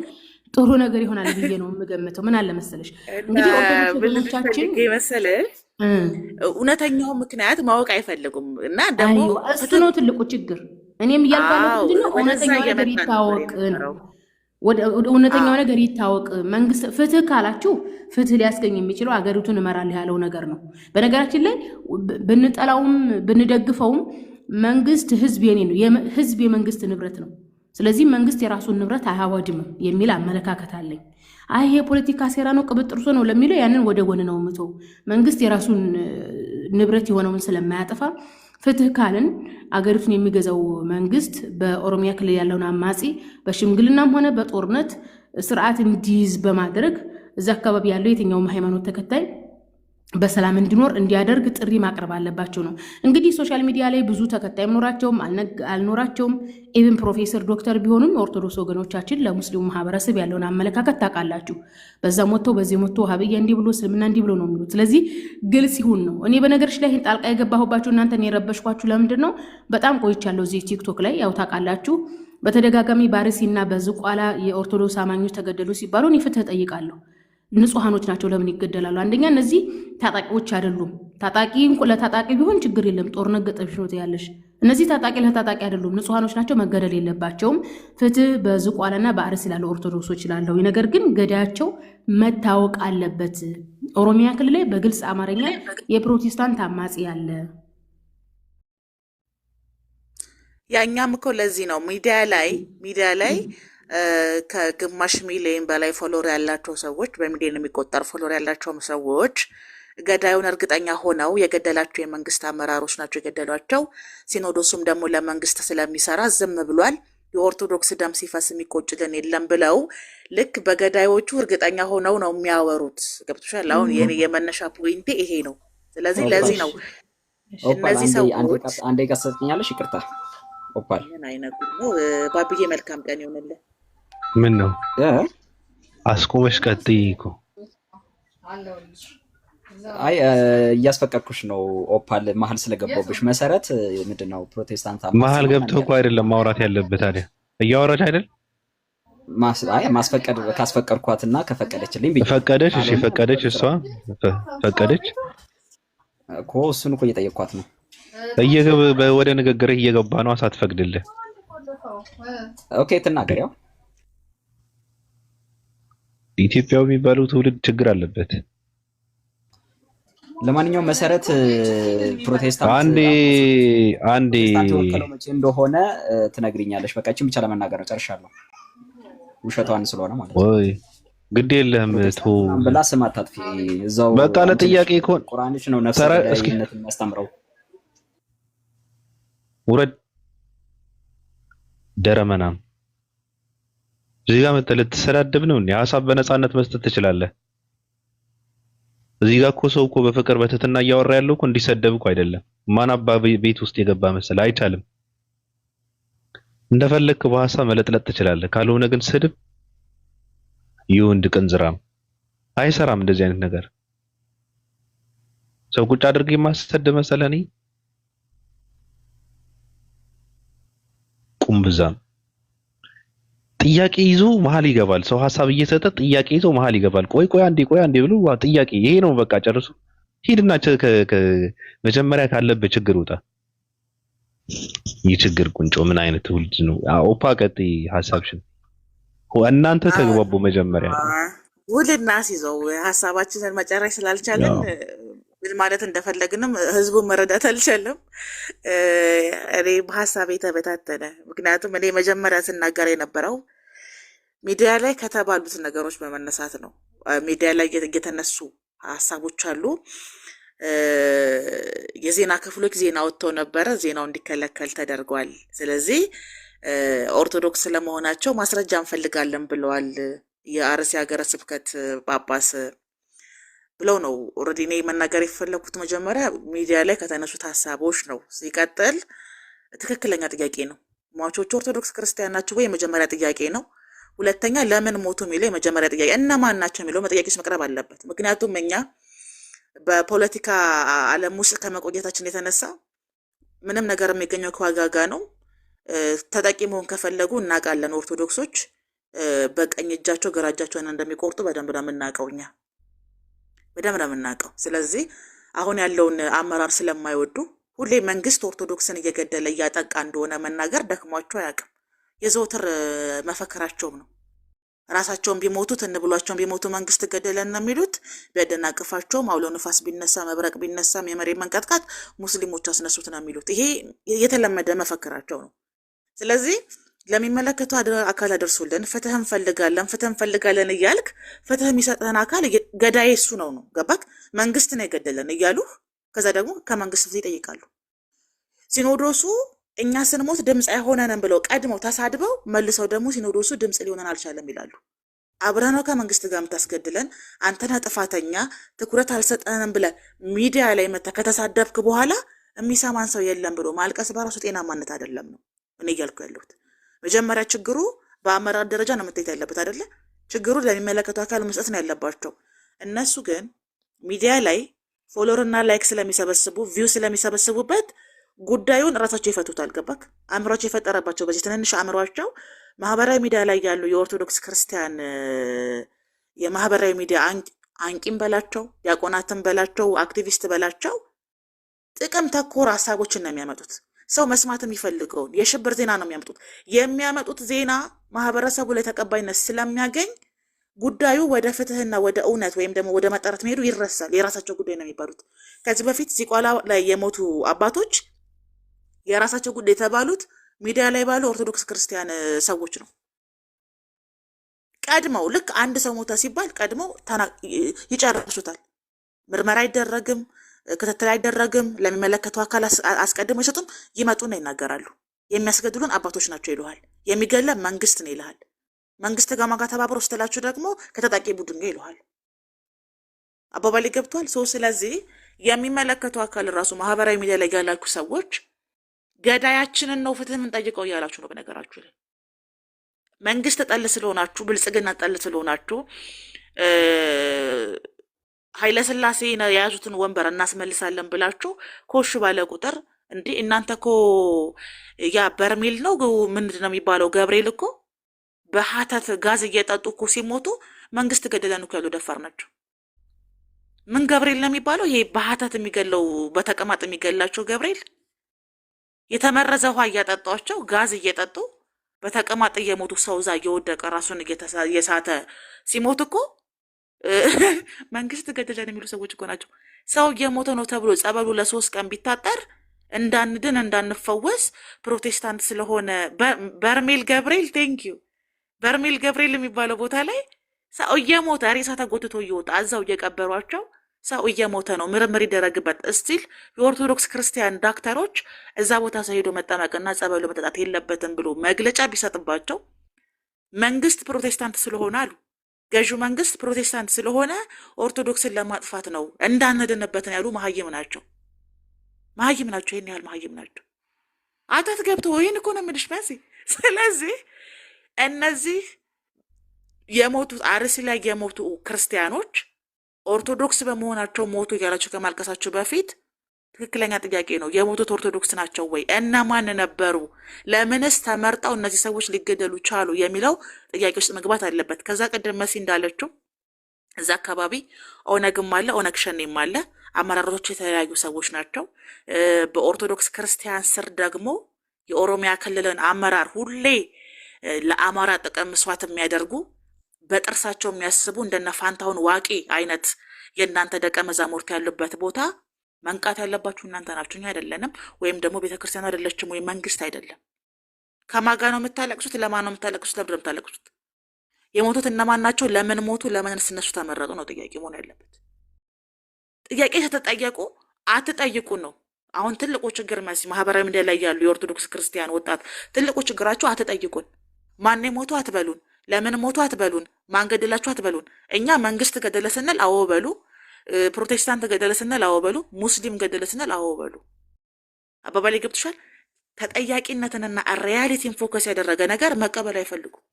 ጥሩ ነገር ይሆናል ብዬ ነው የምገምተው። ምን አለ መሰለሽ እንግዲህ ኦርቶዶክሶቻችን መሰለሽ እውነተኛው ምክንያት ማወቅ አይፈልጉም እና ደግሞ እሱ ነው ትልቁ ችግር። እኔም እያልኩ ምንድነው እውነተኛው ነገር ይታወቅ ነው። እውነተኛው ነገር ይታወቅ። መንግስት ፍትህ ካላችሁ ፍትህ ሊያስገኝ የሚችለው አገሪቱን እመራለሁ ያለው ነገር ነው። በነገራችን ላይ ብንጠላውም ብንደግፈውም መንግስት ህዝብ የኔ ነው፣ ህዝብ የመንግስት ንብረት ነው። ስለዚህ መንግስት የራሱን ንብረት አያወድምም የሚል አመለካከት አለኝ። አይ የፖለቲካ ሴራ ነው ቅብጥርሶ ነው ለሚለው ያንን ወደ ጎን ነው ምተው። መንግስት የራሱን ንብረት የሆነውን ስለማያጠፋ ፍትህ ካልን አገሪቱን የሚገዛው መንግስት በኦሮሚያ ክልል ያለውን አማጺ በሽምግልናም ሆነ በጦርነት ስርዓት እንዲይዝ በማድረግ እዛ አካባቢ ያለው የትኛውም ሃይማኖት ተከታይ በሰላም እንዲኖር እንዲያደርግ ጥሪ ማቅረብ አለባቸው ነው። እንግዲህ ሶሻል ሚዲያ ላይ ብዙ ተከታይ ኖራቸውም አልኖራቸውም ኢቭን ፕሮፌሰር ዶክተር ቢሆኑም የኦርቶዶክስ ወገኖቻችን ለሙስሊሙ ማህበረሰብ ያለውን አመለካከት ታውቃላችሁ። በዛ ሞቶ በዚህ ሞቶ ሀብያ እንዲህ ብሎ እስልምና እንዲህ ብሎ ነው የሚሉት። ስለዚህ ግልጽ ይሁን ነው። እኔ በነገርሽ ላይ ጣልቃ የገባሁባችሁ እናንተን የረበሽኳችሁ ለምንድን ነው? በጣም ቆይቻለሁ እዚህ ቲክቶክ ላይ ያው ታውቃላችሁ። በተደጋጋሚ በአርሲና በዝቋላ የኦርቶዶክስ አማኞች ተገደሉ ሲባሉ እኔ ፍትህ ጠይቃለሁ። ንጹሃኖች ናቸው፣ ለምን ይገደላሉ? አንደኛ እነዚህ ታጣቂዎች አይደሉም። ታጣቂ ለታጣቂ ቢሆን ችግር የለም፣ ጦርነት ገጠምሽ ነው ያለሽ። እነዚህ ታጣቂ ለታጣቂ አይደሉም፣ ንጹሃኖች ናቸው፣ መገደል የለባቸውም። ፍትህ በዝቋላና በአርሲ ላሉ ኦርቶዶክሶች ይላለው። ነገር ግን ገዳያቸው መታወቅ አለበት። ኦሮሚያ ክልል ላይ በግልጽ አማርኛ የፕሮቴስታንት አማጺ ያለ ያኛም እኮ ለዚህ ነው ሚዲያ ላይ ከግማሽ ሚሊዮን በላይ ፎሎወር ያላቸው ሰዎች በሚሊዮን የሚቆጠር ፎሎወር ያላቸው ሰዎች ገዳዩን እርግጠኛ ሆነው የገደላቸው የመንግስት አመራሮች ናቸው የገደሏቸው። ሲኖዶሱም ደግሞ ለመንግስት ስለሚሰራ ዝም ብሏል። የኦርቶዶክስ ደም ሲፈስ የሚቆጭልን የለም ብለው ልክ በገዳዮቹ እርግጠኛ ሆነው ነው የሚያወሩት። ገብቶሻል? አሁን የመነሻ ፖይንቴ ይሄ ነው። ስለዚህ ለዚህ ነው እነዚህ ሰዎች አንዴ ቀሰጥኛለሽ። ይቅርታ ኦፓል ምን አይነቱ ነው? ባብዬ መልካም ቀን ይሆንልህ። ምን ነው አስቆመሽ? ቀጥይ እኮ አይ እያስፈቀድኩሽ ነው። ኦፓል መሀል ስለገባሁብሽ መሰረት ምንድነው ፕሮቴስታንት መሀል ገብተህ እኮ አይደለም ማውራት ያለበት። ታዲያ እያወራች አይደል? አይ ማስፈቀድ ካስፈቀድኳትና ከፈቀደችልኝ ፈቀደች። እሺ ፈቀደች፣ እሷ ፈቀደች እኮ እሱን እኮ እየጠየቅኳት ነው። ወደ ንግግርህ እየገባ ነው ሳትፈቅድልህ። ኦኬ ትናገር። ያው ኢትዮጵያው የሚባለው ትውልድ ችግር አለበት። ለማንኛውም መሰረት ፕሮቴስታንት አንዴ የወከለው መቼ እንደሆነ ትነግሪኛለሽ። በቃ እቺን ብቻ ለመናገር ነው፣ ጨርሻለሁ። ውሸቷን ስለሆነ ማለት ነው። ወይ ግድ የለህም ቶ ብላ ስም አታጥፊ። እዛው በቃ ለጥያቄ ይኮን ቁርአንሽ ነው ነፍስ ገዳይነት የሚያስተምረው። ውረድ ደረመናም እዚህ ጋር መተህ ልትሰዳደብ ነው እንዴ? ሀሳብ በነፃነት መስጠት ትችላለህ። እዚህ ጋር እኮ ሰው እኮ በፍቅር በትህትና እያወራ ያለው እኮ እንዲሰደብ እኮ አይደለም። ማን አባ ቤት ውስጥ የገባ መሰለህ? አይቻልም። እንደፈለግክ በሀሳብ መለጥለጥ ትችላለህ። ካልሆነ ግን ስድብ የወንድ ቅንዝራም አይሰራም። እንደዚህ አይነት ነገር ሰው ቁጭ አድርጌ የማሰደብ መሰለህ? እኔ ቁምብዛም ጥያቄ ይዞ መሀል ይገባል። ሰው ሀሳብ እየሰጠ ጥያቄ ይዞ መሀል ይገባል። ቆይ አንዴ ብሎ ጥያቄ ይሄ ነው በቃ ጨርሱ። ሂድና መጀመሪያ ካለበት ችግር ውጣ። ይህ ችግር ቁንጮ ምን አይነት ትውልድ ነው? ኦፓ ቀጥይ ሀሳብሽን። እናንተ ተግባቡ መጀመሪያ። ውልና ሲዘው ሀሳባችንን መጨረስ ስላልቻለን ምን ማለት እንደፈለግንም ህዝቡን መረዳት አልቻለም። እኔ በሀሳብ የተበታተነ ምክንያቱም እኔ መጀመሪያ ስናገር የነበረው ሚዲያ ላይ ከተባሉት ነገሮች በመነሳት ነው። ሚዲያ ላይ የተነሱ ሀሳቦች አሉ። የዜና ክፍሎች ዜና ወጥተው ነበረ፣ ዜናው እንዲከለከል ተደርጓል። ስለዚህ ኦርቶዶክስ ለመሆናቸው ማስረጃ እንፈልጋለን ብለዋል የአርሲ ሀገረ ስብከት ጳጳስ ብለው ነው ኦልሬዲ እኔ መናገር የፈለኩት። መጀመሪያ ሚዲያ ላይ ከተነሱት ሀሳቦች ነው። ሲቀጥል ትክክለኛ ጥያቄ ነው። ሟቾቹ ኦርቶዶክስ ክርስቲያን ናቸው ወይ? የመጀመሪያ ጥያቄ ነው። ሁለተኛ ለምን ሞቱ የሚለው የመጀመሪያ ጥያቄ፣ እነማን ናቸው የሚለው መጠያቄ መቅረብ አለበት። ምክንያቱም እኛ በፖለቲካ ዓለም ውስጥ ከመቆየታችን የተነሳ ምንም ነገር የሚገኘው ከዋጋጋ ነው። ተጠቂ መሆን ከፈለጉ እናውቃለን። ኦርቶዶክሶች በቀኝ እጃቸው ግራ እጃቸውን እንደሚቆርጡ በደንብ ነው የምናውቀው፣ እኛ በደንብ ነው የምናውቀው። ስለዚህ አሁን ያለውን አመራር ስለማይወዱ ሁሌ መንግስት ኦርቶዶክስን እየገደለ እያጠቃ እንደሆነ መናገር ደክሟቸው አያውቅም። የዘውትር መፈከራቸውም ነው። ራሳቸውን ቢሞቱ ትንብሏቸውን ቢሞቱ መንግስት ገደለን ነው የሚሉት። ቢያደናቅፋቸውም አውሎ ንፋስ ቢነሳ መብረቅ ቢነሳም የመሬት መንቀጥቀጥ ሙስሊሞች አስነሱት ነው የሚሉት። ይሄ የተለመደ መፈክራቸው ነው። ስለዚህ ለሚመለከቱ አካል አደርሱልን፣ ፍትህ እንፈልጋለን እያልክ ፍትህ የሚሰጥህን አካል ገዳይ እሱ ነው ገባክ? መንግስት ነው የገደለን እያሉ ከዛ ደግሞ ከመንግስት ፍትህ ይጠይቃሉ። ሲኖዶሱ እኛ ስንሞት ድምፅ አይሆነንም ብለው ቀድመው ተሳድበው መልሰው ደግሞ ሲኖዶሱ ድምፅ ሊሆነን አልቻለም ይላሉ። አብረህ ነው ከመንግስት ጋር የምታስገድለን፣ አንተና ጥፋተኛ ትኩረት አልሰጠንም ብለህ ሚዲያ ላይ መተህ ከተሳደብክ በኋላ የሚሰማን ሰው የለም ብሎ ማልቀስ በራሱ ጤናማነት አይደለም ነው እኔ እያልኩ ያለሁት። መጀመሪያ ችግሩ በአመራር ደረጃ ነው መታየት ያለበት አይደለ? ችግሩ ለሚመለከቱ አካል መስጠት ነው ያለባቸው። እነሱ ግን ሚዲያ ላይ ፎሎወርና ላይክ ስለሚሰበስቡ ቪው ስለሚሰበስቡበት ጉዳዩን ራሳቸው ይፈቱታል። ገባክ? አእምሯቸው የፈጠረባቸው በዚህ ትንንሽ አእምሯቸው ማህበራዊ ሚዲያ ላይ ያሉ የኦርቶዶክስ ክርስቲያን የማህበራዊ ሚዲያ አንቂም በላቸው፣ ዲያቆናትን በላቸው፣ አክቲቪስት በላቸው ጥቅም ተኮር ሀሳቦችን ነው የሚያመጡት። ሰው መስማት የሚፈልገውን የሽብር ዜና ነው የሚያመጡት። የሚያመጡት ዜና ማህበረሰቡ ላይ ተቀባይነት ስለሚያገኝ ጉዳዩ ወደ ፍትህና ወደ እውነት ወይም ደግሞ ወደ መጣራት መሄዱ ይረሳል። የራሳቸው ጉዳይ ነው የሚባሉት። ከዚህ በፊት ዚቋላ ላይ የሞቱ አባቶች የራሳቸው ጉዳይ የተባሉት ሚዲያ ላይ ባሉ ኦርቶዶክስ ክርስቲያን ሰዎች ነው። ቀድመው ልክ አንድ ሰው ሞተ ሲባል ቀድመው ይጨርሱታል። ምርመራ አይደረግም፣ ክትትል አይደረግም። ለሚመለከቱ አካል አስቀድመው ይሰጡም፣ ይመጡና ይናገራሉ። የሚያስገድሉን አባቶች ናቸው ይልሃል። የሚገለ መንግስት ነው ይልሃል። መንግስት ጋር ማጋ ተባብሮ ስትላችሁ ደግሞ ከተጣቂ ቡድን ጋር ይልሃል። አባባሌ ገብቷል። ስለዚህ የሚመለከቱ አካል ራሱ ማህበራዊ ሚዲያ ላይ ያላችሁ ሰዎች ገዳያችንን ነው ፍትህ የምንጠይቀው እያላችሁ ነው። በነገራችሁ ላይ መንግስት ጠል ስለሆናችሁ፣ ብልጽግና ጠል ስለሆናችሁ ኃይለስላሴ የያዙትን ወንበር እናስመልሳለን ብላችሁ ኮሽ ባለ ቁጥር እንዲህ እናንተ እኮ ያ በርሜል ነው ምንድን ነው የሚባለው ገብርኤል እኮ በሀተት ጋዝ እየጠጡ እኮ ሲሞቱ መንግስት ገደለን እኮ ያሉ ደፋር ናቸው። ምን ገብርኤል ነው የሚባለው? ይሄ በሀተት የሚገለው በተቀማጥ የሚገላቸው ገብርኤል የተመረዘ ውሃ እያጠጧቸው ጋዝ እየጠጡ በተቀማጥ እየሞቱ ሰው እዛ እየወደቀ ራሱን እየሳተ ሲሞት እኮ መንግስት ገደለን የሚሉ ሰዎች እኮ ናቸው። ሰው እየሞተ ነው ተብሎ ጸበሉ ለ3 ቀን ቢታጠር እንዳንድን እንዳንፈወስ ፕሮቴስታንት ስለሆነ በርሜል ገብርኤል ቴንኪዩ በርሜል ገብርኤል የሚባለው ቦታ ላይ ሰው እየሞተ ሬሳ ተጎትቶ እየወጣ እዛው እየቀበሯቸው ሰው እየሞተ ነው፣ ምርምር ይደረግበት። እስቲል የኦርቶዶክስ ክርስቲያን ዳክተሮች እዛ ቦታ ሰው ሄዶ መጠመቅና ጸበሉ መጠጣት የለበትም ብሎ መግለጫ ቢሰጥባቸው መንግስት ፕሮቴስታንት ስለሆነ አሉ ገዢው መንግስት ፕሮቴስታንት ስለሆነ ኦርቶዶክስን ለማጥፋት ነው እንዳንድንበትን ያሉ መሀይም ናቸው። መሀይም ናቸው። ይህን ያህል መሀይም ናቸው። አታት ገብቶ ይህን እኮ ነው የምልሽ መሲ። ስለዚህ እነዚህ የሞቱ አርሲ ላይ የሞቱ ክርስቲያኖች ኦርቶዶክስ በመሆናቸው ሞቱ እያላቸው ከማልቀሳቸው በፊት ትክክለኛ ጥያቄ ነው፣ የሞቱት ኦርቶዶክስ ናቸው ወይ? እነማን ነበሩ? ለምንስ ተመርጠው እነዚህ ሰዎች ሊገደሉ ቻሉ? የሚለው ጥያቄ ውስጥ መግባት አለበት። ከዛ ቀደም መሲ እንዳለችው እዛ አካባቢ ኦነግም አለ፣ ኦነግ ሸኔም አለ። አመራሮች የተለያዩ ሰዎች ናቸው። በኦርቶዶክስ ክርስቲያን ስር ደግሞ የኦሮሚያ ክልልን አመራር ሁሌ ለአማራ ጥቅም መስዋዕት የሚያደርጉ በጥርሳቸው የሚያስቡ እንደነ ፋንታሁን ዋቂ አይነት የእናንተ ደቀ መዛሙርት ያሉበት ቦታ መንቃት ያለባችሁ እናንተ ናችሁ፣ እኛ አይደለንም። ወይም ደግሞ ቤተክርስቲያን አይደለችም ወይም መንግስት አይደለም። ከማጋ ነው የምታለቅሱት? ለማን ነው የምታለቅሱት? ለምንድን ነው የምታለቅሱት? የሞቱት እነማን ናቸው? ለምን ሞቱ? ለምን እነሱ ተመረጡ ነው ጥያቄ መሆን ያለበት። ጥያቄ ተጠየቁ አትጠይቁ ነው አሁን ትልቁ ችግር። መሲ ማህበራዊ ሚዲያ ላይ ያሉ የኦርቶዶክስ ክርስቲያን ወጣት ትልቁ ችግራቸው አትጠይቁን። ማን ሞቱ አትበሉን። ለምን ሞቱ አትበሉን። ማን ገደላችሁ አትበሉን። እኛ መንግስት ገደለ ስንል አዎ በሉ፣ ፕሮቴስታንት ገደለ ስንል አዎ በሉ፣ ሙስሊም ገደለ ስንል አዎ በሉ። አባባሌ ገብቶሻል? ተጠያቂነትንና ሪያሊቲን ፎከስ ያደረገ ነገር መቀበል አይፈልጉም።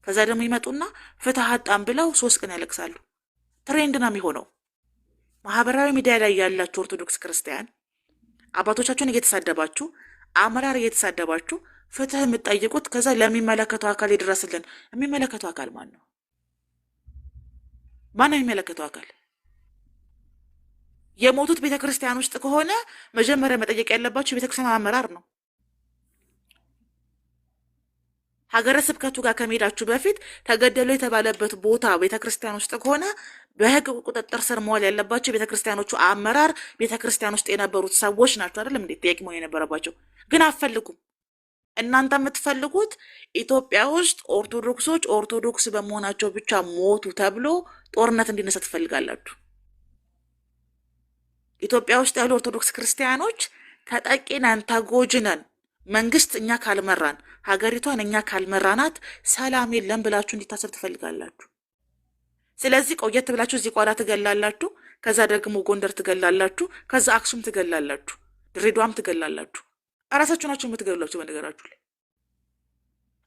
ከዛ ደግሞ ይመጡና ፍትህ አጣም ብለው 3 ቀን ያለቅሳሉ። ትሬንድ ነው የሚሆነው። ማህበራዊ ሚዲያ ላይ ያላችሁ ኦርቶዶክስ ክርስቲያን አባቶቻችሁን እየተሳደባችሁ፣ አመራር እየተሳደባችሁ ፍትህ የምትጠይቁት ከዛ ለሚመለከተው አካል ይድረስልን። የሚመለከተው አካል ማን ነው? ማን ነው የሚመለከተው አካል? የሞቱት ቤተክርስቲያን ውስጥ ከሆነ መጀመሪያ መጠየቅ ያለባችሁ የቤተክርስቲያን አመራር ነው። ሀገረ ስብከቱ ጋር ከመሄዳችሁ በፊት ተገደሉ የተባለበት ቦታ ቤተክርስቲያን ውስጥ ከሆነ በህግ ቁጥጥር ስር መዋል ያለባቸው ቤተክርስቲያኖቹ አመራር፣ ቤተክርስቲያን ውስጥ የነበሩት ሰዎች ናቸው። አይደለም እንዴ? ጥያቄ መሆን የነበረባቸው ግን አትፈልጉም። እናንተ የምትፈልጉት ኢትዮጵያ ውስጥ ኦርቶዶክሶች ኦርቶዶክስ በመሆናቸው ብቻ ሞቱ ተብሎ ጦርነት እንዲነሳ ትፈልጋላችሁ። ኢትዮጵያ ውስጥ ያሉ ኦርቶዶክስ ክርስቲያኖች ተጠቂ ነን፣ ተጎጂ ነን፣ መንግስት እኛ ካልመራን፣ ሀገሪቷን እኛ ካልመራናት ሰላም የለም ብላችሁ እንዲታሰብ ትፈልጋላችሁ። ስለዚህ ቆየት ብላችሁ እዚህ ቋላ ትገላላችሁ፣ ከዛ ደግሞ ጎንደር ትገላላችሁ፣ ከዛ አክሱም ትገላላችሁ፣ ድሬዳዋም ትገላላችሁ። እራሳችሁ ናችሁ የምትገሏቸው። በነገራችሁ ላይ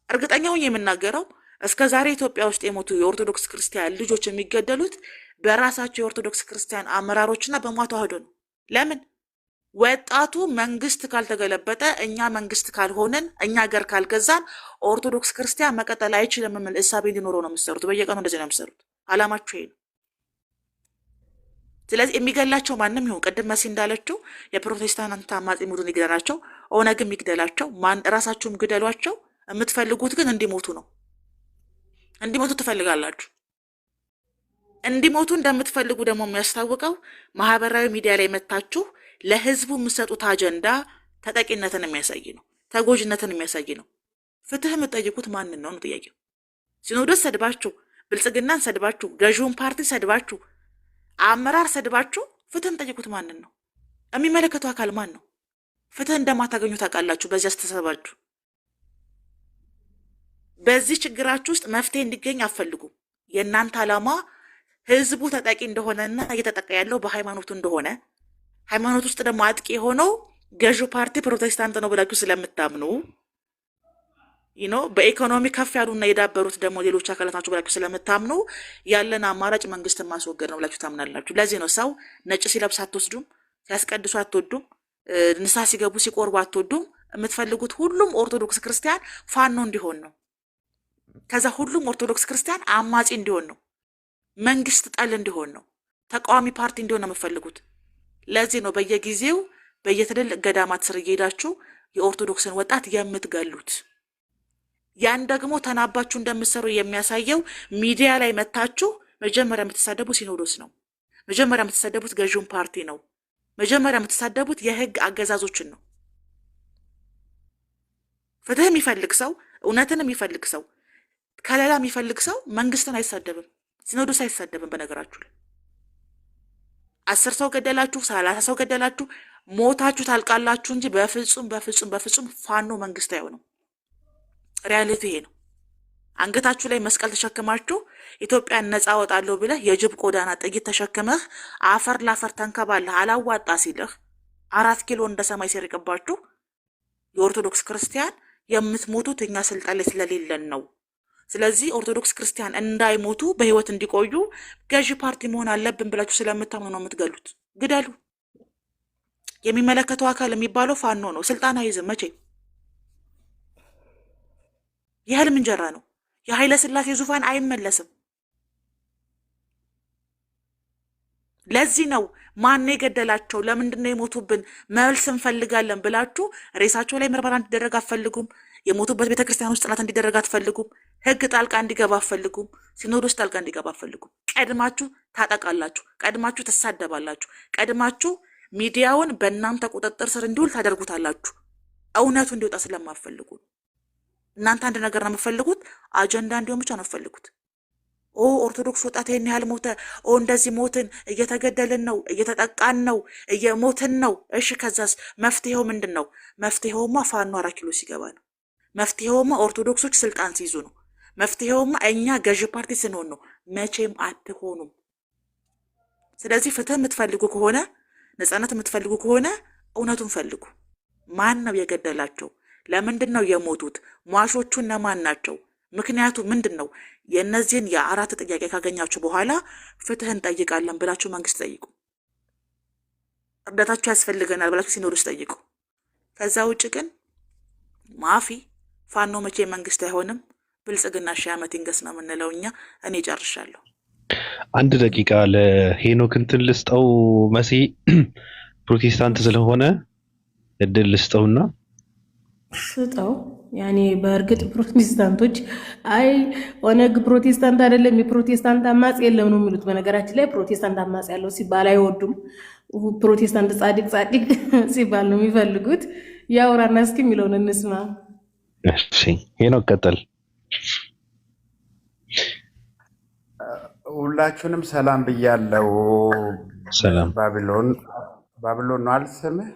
እርግጠኛ ሆኜ የምናገረው እስከ ዛሬ ኢትዮጵያ ውስጥ የሞቱ የኦርቶዶክስ ክርስቲያን ልጆች የሚገደሉት በራሳቸው የኦርቶዶክስ ክርስቲያን አመራሮችና በማተዋህዶ ነው። ለምን? ወጣቱ መንግስት ካልተገለበጠ፣ እኛ መንግስት ካልሆንን፣ እኛ ሀገር ካልገዛን ኦርቶዶክስ ክርስቲያን መቀጠል አይችልም የሚል እሳቤ እንዲኖረው ነው የምትሰሩት። በየቀኑ እንደዚህ ነው የምትሰሩት። አላማችሁ ይሄ ነው። ስለዚህ የሚገላቸው ማንም ይሁን፣ ቅድም መሲ እንዳለችው የፕሮቴስታንት አማጺ ሙዱን ይግደላቸው፣ ኦነግም ይግደላቸው፣ ራሳችሁም ግደሏቸው። የምትፈልጉት ግን እንዲሞቱ ነው። እንዲሞቱ ትፈልጋላችሁ። እንዲሞቱ እንደምትፈልጉ ደግሞ የሚያስታውቀው ማህበራዊ ሚዲያ ላይ መታችሁ ለህዝቡ የምትሰጡት አጀንዳ ተጠቂነትን የሚያሳይ ነው፣ ተጎጂነትን የሚያሳይ ነው። ፍትህ የምትጠይቁት ማንን ነው ነው ጥያቄው። ሲኖዶስ ሰድባችሁ፣ ብልጽግናን ሰድባችሁ፣ ገዢውን ፓርቲ ሰድባችሁ፣ አመራር ሰድባችሁ ፍትህ የምትጠይቁት ማንን ነው? የሚመለከተው አካል ማን ነው? ፍትህ እንደማታገኙ ታውቃላችሁ። በዚህ አስተሳሰባችሁ፣ በዚህ ችግራችሁ ውስጥ መፍትሄ እንዲገኝ አትፈልጉም። የእናንተ ዓላማ ህዝቡ ተጠቂ እንደሆነና እየተጠቃ ያለው በሃይማኖቱ እንደሆነ፣ ሃይማኖት ውስጥ ደግሞ አጥቂ የሆነው ገዢው ፓርቲ ፕሮቴስታንት ነው ብላችሁ ስለምታምኑ በኢኮኖሚ ከፍ ያሉና የዳበሩት ደግሞ ሌሎች አካላት ናቸው ብላችሁ ስለምታምኑ ያለን አማራጭ መንግስትን ማስወገድ ነው ብላችሁ ታምናላችሁ። ለዚህ ነው ሰው ነጭ ሲለብስ አትወስዱም፣ ሲያስቀድሱ አትወዱም፣ ንስሐ ሲገቡ ሲቆርቡ አትወዱም። የምትፈልጉት ሁሉም ኦርቶዶክስ ክርስቲያን ፋኖ እንዲሆን ነው። ከዛ ሁሉም ኦርቶዶክስ ክርስቲያን አማጺ እንዲሆን ነው፣ መንግስት ጠል እንዲሆን ነው፣ ተቃዋሚ ፓርቲ እንዲሆን ነው የምትፈልጉት። ለዚህ ነው በየጊዜው በየትልልቅ ገዳማት ስር እየሄዳችሁ የኦርቶዶክስን ወጣት የምትገሉት። ያን ደግሞ ተናባችሁ እንደምትሰሩ የሚያሳየው ሚዲያ ላይ መታችሁ መጀመሪያ የምትሳደቡት ሲኖዶስ ነው። መጀመሪያ የምትሳደቡት ገዢውን ፓርቲ ነው። መጀመሪያ የምትሳደቡት የህግ አገዛዞችን ነው። ፍትህ የሚፈልግ ሰው፣ እውነትን የሚፈልግ ሰው፣ ከለላ የሚፈልግ ሰው መንግስትን አይሳደብም፣ ሲኖዶስ አይሳደብም። በነገራችሁ ላይ 10 ሰው ገደላችሁ፣ 30 ሰው ገደላችሁ፣ ሞታችሁ ታልቃላችሁ እንጂ በፍጹም በፍጹም በፍጹም ፋኖ መንግስት አይሆንም። ሪያሊቲ ይሄ ነው። አንገታችሁ ላይ መስቀል ተሸክማችሁ ኢትዮጵያን ነፃ ወጣለሁ ብለህ የጅብ ቆዳና ጥይት ተሸክመህ አፈር ላፈር ተንከባለህ አላዋጣ ሲልህ 4 ኪሎ እንደ ሰማይ ሲርቅባችሁ የኦርቶዶክስ ክርስቲያን የምትሞቱት እኛ ስልጣን ላይ ስለሌለን ነው። ስለዚህ ኦርቶዶክስ ክርስቲያን እንዳይሞቱ በህይወት እንዲቆዩ ገዢ ፓርቲ መሆን አለብን ብላችሁ ስለምታምኑ ነው የምትገሉት። ግደሉ። የሚመለከተው አካል የሚባለው ፋኖ ነው። ስልጣን አይዝም መቼ። የህልም እንጀራ ነው። የኃይለ ሥላሴ ዙፋን አይመለስም። ለዚህ ነው ማን የገደላቸው ለምንድነው የሞቱብን መልስ እንፈልጋለን ብላችሁ ሬሳቸው ላይ ምርመራ እንዲደረግ አትፈልጉም። የሞቱበት ቤተክርስቲያን ውስጥ ጥናት እንዲደረግ አትፈልጉም። ህግ ጣልቃ እንዲገባ አትፈልጉም። ሲኖዶስ ጣልቃ እንዲገባ አትፈልጉም። ቀድማችሁ ታጠቃላችሁ፣ ቀድማችሁ ትሳደባላችሁ፣ ቀድማችሁ ሚዲያውን በእናንተ ቁጥጥር ስር እንዲውል ታደርጉታላችሁ። እውነቱ እንዲወጣ ስለማትፈልጉ እናንተ አንድ ነገር ነው የምትፈልጉት፣ አጀንዳ እንዲሆን ብቻ ነው የምትፈልጉት። ኦርቶዶክስ ወጣት ይሄን ያህል ሞተ፣ እንደዚህ ሞትን፣ እየተገደልን ነው፣ እየተጠቃን ነው፣ እየሞትን ነው። እሺ ከዛስ መፍትሄው ምንድን ነው? መፍትሄውማ ፋኖ 4 ኪሎ ሲገባ ነው። መፍትሄውማ ኦርቶዶክሶች ስልጣን ሲይዙ ነው። መፍትሄውማ እኛ ገዢ ፓርቲ ስንሆን ነው። መቼም አትሆኑም። ስለዚህ ፍትህ የምትፈልጉ ከሆነ ነፃነት የምትፈልጉ ከሆነ እውነቱን ፈልጉ። ማን ነው የገደላቸው? ለምንድን ነው የሞቱት? ሟሾቹ እነማን ናቸው? ምክንያቱ ምንድን ነው? የእነዚህን የ4 ጥያቄ ካገኛችሁ በኋላ ፍትህ እንጠይቃለን ብላችሁ መንግስት ጠይቁ። እርዳታችሁ ያስፈልገናል ብላችሁ ሲኖዶስ ጠይቁ። ከዛ ውጭ ግን ማፊ ፋኖ መቼ መንግስት አይሆንም። ብልጽግና 1000 ዓመት ይንገስ ነው የምንለው እኛ። እኔ ጨርሻለሁ። 1 ደቂቃ ለሄኖክ እንትን ልስጠው። መሲ ፕሮቴስታንት ስለሆነ እድል ልስጠውና ስጠው። ያኔ በእርግጥ ፕሮቴስታንቶች አይ ኦነግ ፕሮቴስታንት አይደለም የፕሮቴስታንት አማጽ የለም ነው የሚሉት። በነገራችን ላይ ፕሮቴስታንት አማጽ ያለው ሲባል አይወዱም። ፕሮቴስታንት ጻድቅ ጻድቅ ሲባል ነው የሚፈልጉት። ያውራና እስኪ የሚለውን እንስማ። እሺ ሄኖክ ቀጥል። ሁላችሁንም ሰላም ብያለሁ። ሰላም ባቢሎን ነው አልስምህ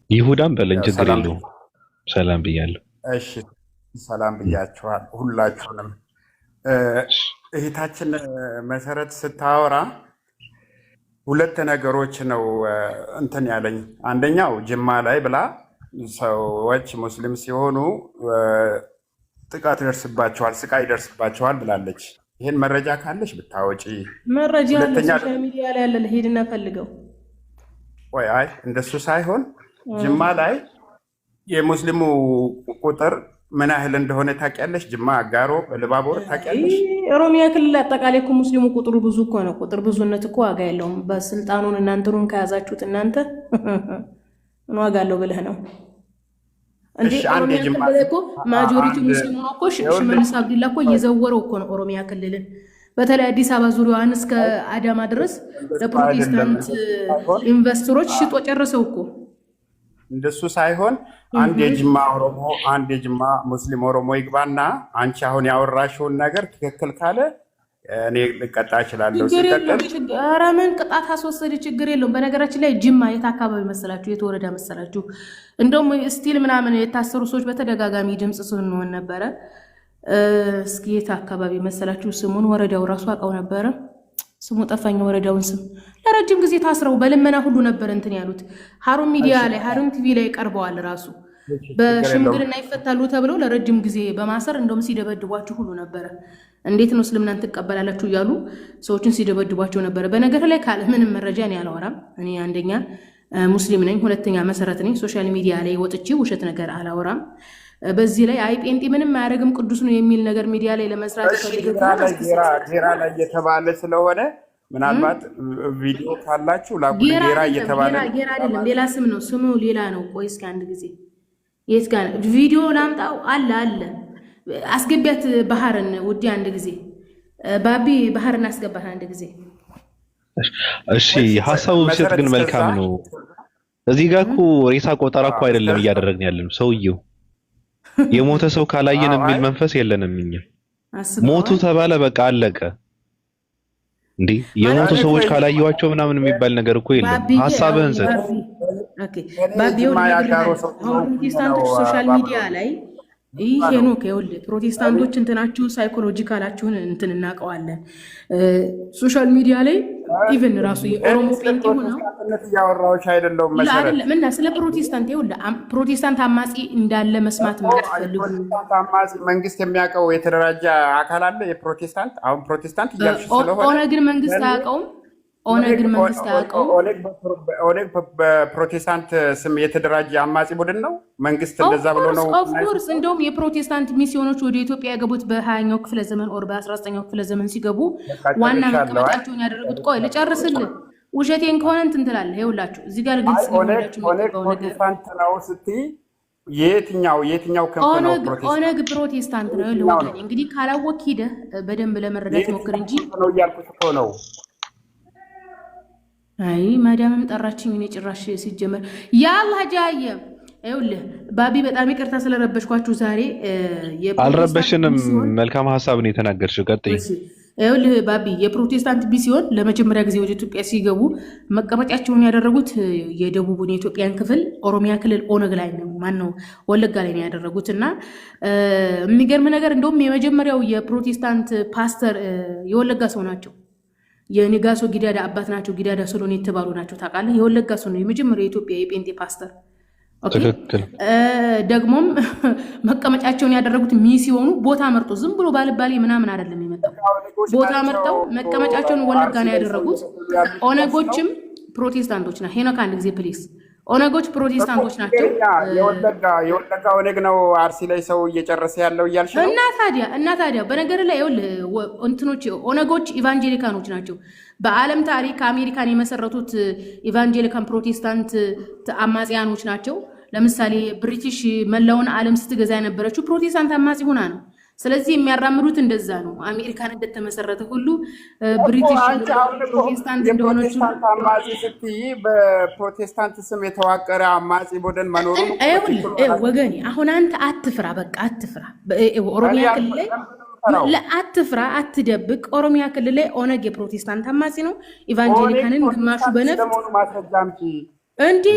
ይሁዳም በለኝ ችግር የለውም። ሰላም ብያለሁ። እሺ ሰላም ብያችኋል ሁላችሁንም። እህታችን መሰረት ስታወራ 2 ነገሮች ነው እንትን ያለኝ። አንደኛው ጅማ ላይ ብላ ሰዎች ሙስሊም ሲሆኑ ጥቃት ይደርስባቸዋል፣ ስቃይ ይደርስባቸዋል ብላለች። ይሄን መረጃ ካለሽ ብታወጪ። መረጃ ሶሻል ሚዲያ ላይ ያለ ሄድና ፈልገው። ወይ አይ እንደሱ ሳይሆን ጅማ ላይ የሙስሊሙ ቁጥር ምን ያህል እንደሆነ ታውቂያለሽ? ጅማ፣ አጋሮ፣ ልባቦር ታውቂያለሽ? ኦሮሚያ ክልል አጠቃላይ እኮ ሙስሊሙ ቁጥሩ ብዙ እኮ ነው። ቁጥር ብዙነት እኮ ዋጋ የለውም። በስልጣኑን እናንተሩን ከያዛችሁት እናንተ ምን ዋጋ አለው ብለህ ነው እንዴ? ኦሮሚያ ክልል እኮ ማጆሪቲ ሙስሊሙ ነው እኮ። ሽመልስ አብዲላ እኮ እየዘወረው እኮ ነው ኦሮሚያ ክልልን። በተለይ አዲስ አበባ ዙሪያዋን እስከ አዳማ ድረስ ለፕሮቴስታንት ኢንቨስተሮች ሽጦ ጨረሰው እኮ። እንደሱ ሳይሆን አንድ የጅማ ኦሮሞ አንድ የጅማ ሙስሊም ኦሮሞ ይግባና አንቺ አሁን ያወራሽውን ነገር ትክክል ካለ እኔ ልቀጣ እችላለሁ። ኧረ ምን ቅጣት አስወሰደ? ችግር የለውም። በነገራችን ላይ ጅማ የት አካባቢ መሰላችሁ? የት ወረዳ መሰላችሁ? እንደውም ስቲል ምናምን የታሰሩ ሰዎች በተደጋጋሚ ድምፅ ስንሆን ነበረ። እስኪ የት አካባቢ መሰላችሁ? ስሙን ወረዳው ራሱ አውቀው ነበረ። ስሙ ጠፋኝ፣ ወረዳውን ስም። ለረጅም ጊዜ ታስረው በልመና ሁሉ ነበር እንትን ያሉት። ሀሩን ሚዲያ ላይ ሀሩን ቲቪ ላይ ቀርበዋል። ራሱ በሽምግልና ይፈታሉ ተብለው ለረጅም ጊዜ በማሰር እንደውም ሲደበድቧቸው ሁሉ ነበረ። እንዴት ነው እስልምናን ትቀበላላችሁ እያሉ ሰዎችን ሲደበድቧቸው ነበረ። በነገር ላይ ካለ ምንም መረጃ እኔ አላወራም። እኔ አንደኛ ሙስሊም ነኝ፣ ሁለተኛ መሰረት ነኝ። ሶሻል ሚዲያ ላይ ወጥቼ ውሸት ነገር አላወራም። በዚህ ላይ አይ ጴንጤ ምንም አያደርግም ቅዱስ ነው የሚል ነገር ሚዲያ ላይ ለመስራት ጌራ ላይ እየተባለ ስለሆነ ምናልባት ቪዲዮ ካላችሁ ጌራ እየተባለ ጌራ አይደለም፣ ሌላ ስም ነው። ስሙ ሌላ ነው። ቆይ እስኪ አንድ ጊዜ የት ጋር ቪዲዮ ላምጣው? አለ አስገቢያት ባህርን ውዲ አንድ ጊዜ ባቢ ባህርን አስገባት አንድ ጊዜ። እሺ ሐሳቡ ሲሰጥ ግን መልካም ነው። እዚህ ጋር እኮ ሬሳ ቆጠራ እኮ አይደለም እያደረግን ያለነው። ሰውየው የሞተ ሰው ካላየን የሚል መንፈስ የለንም እኛ። ሞቱ ተባለ በቃ አለቀ። እንዴ የሞቱ ሰዎች ካላየዋቸው ምናምን የሚባል ነገር እኮ የለም። ሐሳብህን ሰጥ። ኦኬ ባቢው ፕሮቴስታንቶች ሶሻል ሚዲያ ላይ ይሄ ነው ከውል ፕሮቴስታንቶች እንትናችሁ ሳይኮሎጂካላችሁን እንትን እናቀዋለን። ሶሻል ሚዲያ ላይ ኢቭን ራሱ የኦሮሞ ጴንጤ ሆነው ያወራዎች አይደለም መሰረት ምን ስለ ፕሮቴስታንት ይውል ፕሮቴስታንት አማጺ እንዳለ መስማት የምትፈልጉ ፕሮቴስታንት አማጺ መንግስት የሚያውቀው የተደራጀ አካል አለ። የፕሮቴስታንት አሁን ፕሮቴስታንት እያልሽ ስለሆነ ኦነግን መንግስት አያውቀውም። ኦነግን መንግስት አያውቀውም። ኦነግ በፕሮቴስታንት ስም የተደራጀ አማጺ ቡድን ነው። መንግስት እንደዛ ብሎ ነው። ኦፍ ኮርስ እንደውም የፕሮቴስታንት ሚስዮኖች ወደ ኢትዮጵያ የገቡት በ20ኛው ክፍለ ዘመን ኦር በ19ኛው ክፍለ ዘመን ሲገቡ ዋና መቀመጫቸውን ያደረጉት ቆይ ልጨርስልህ። ውሸቴን ከሆነ እንትን ትላለህ። ይኸውላችሁ እዚህ ጋር ግልጽ ሊሆንላችሁ ነው። ፕሮቴስታንት ነው ስትይ የትኛው ክንፍ ነው? ኦነግ ፕሮቴስታንት ነው። ለወገን እንግዲህ ካላወቅ ሂደህ በደንብ ለመረዳት ሞክር እንጂ ነው እያልኩት እኮ ነው። አይ ማዳምም ጠራችኝ። እኔ ጭራሽ ሲጀመር ያላህ ጃየ ይኸውልህ ባቢ በጣም ይቅርታ ስለረበሽኳችሁ ዛሬ። አልረበሽንም። መልካም ሐሳብ ነው የተናገርሽው። ቀጥይ። ይኸውልህ ባቢ የፕሮቴስታንት ሲሆን ለመጀመሪያ ጊዜ ወደ ኢትዮጵያ ሲገቡ መቀመጫቸውን ያደረጉት የደቡቡን የኢትዮጵያን ክፍል ኦሮሚያ ክልል ኦነግ ላይ ነው፣ ማነው ወለጋ ላይ ነው ያደረጉት። እና የሚገርም ነገር እንደውም የመጀመሪያው የፕሮቴስታንት ፓስተር የወለጋ ሰው ናቸው። የኒጋሶ ጊዳዳ አባት ናቸው። ጊዳዳ ሶሎን የተባሉ ናቸው። ታውቃለህ? የወለጋ ሰው ነው የመጀመሪያው የኢትዮጵያ የጴንጤ ፓስተር። ኦኬ። ደግሞም መቀመጫቸውን ያደረጉት ሚስዮኑ ቦታ መርጦ ዝም ብሎ ባልባሌ ምናምን አይደለም የመጣው። ቦታ መርጠው መቀመጫቸውን ወለጋ ነው ያደረጉት። ኦነጎችም ፕሮቴስታንቶች ናቸው። ሄኖክ አንድ ጊዜ ፕሊስ። ኦነጎች ፕሮቴስታንቶች ናቸው። የወለጋ ኦነግ ነው አርሲ ላይ ሰው እየጨረሰ ያለው እያልሽ ነው። እና ታዲያ በነገር ላይ እንትኖች ኦነጎች ኢቫንጀሊካኖች ናቸው። በዓለም ታሪክ አሜሪካን የመሰረቱት ኢቫንጀሊካን ፕሮቴስታንት አማጽያኖች ናቸው። ለምሳሌ ብሪቲሽ መላውን ዓለም ስትገዛ የነበረችው ፕሮቴስታንት አማጺ ሆና ነው። ስለዚህ የሚያራምዱት እንደዛ ነው። አሜሪካን እንደተመሰረተ ሁሉ ብሪቲሽ ፕሮቴስታንት እንደሆነች አማጺ ስትይ በፕሮቴስታንት ስም የተዋቀረ አማጺ ቡድን መኖሩን ወገኔ አሁን አንተ አትፍራ፣ በቃ አትፍራ። ኦሮሚያ ክልል ላይ አትፍራ፣ አትደብቅ። ኦሮሚያ ክልል ላይ ኦነግ የፕሮቴስታንት አማጺ ነው። ኢቫንጀሊካንን ግማሹ በነፍጥ እንዴ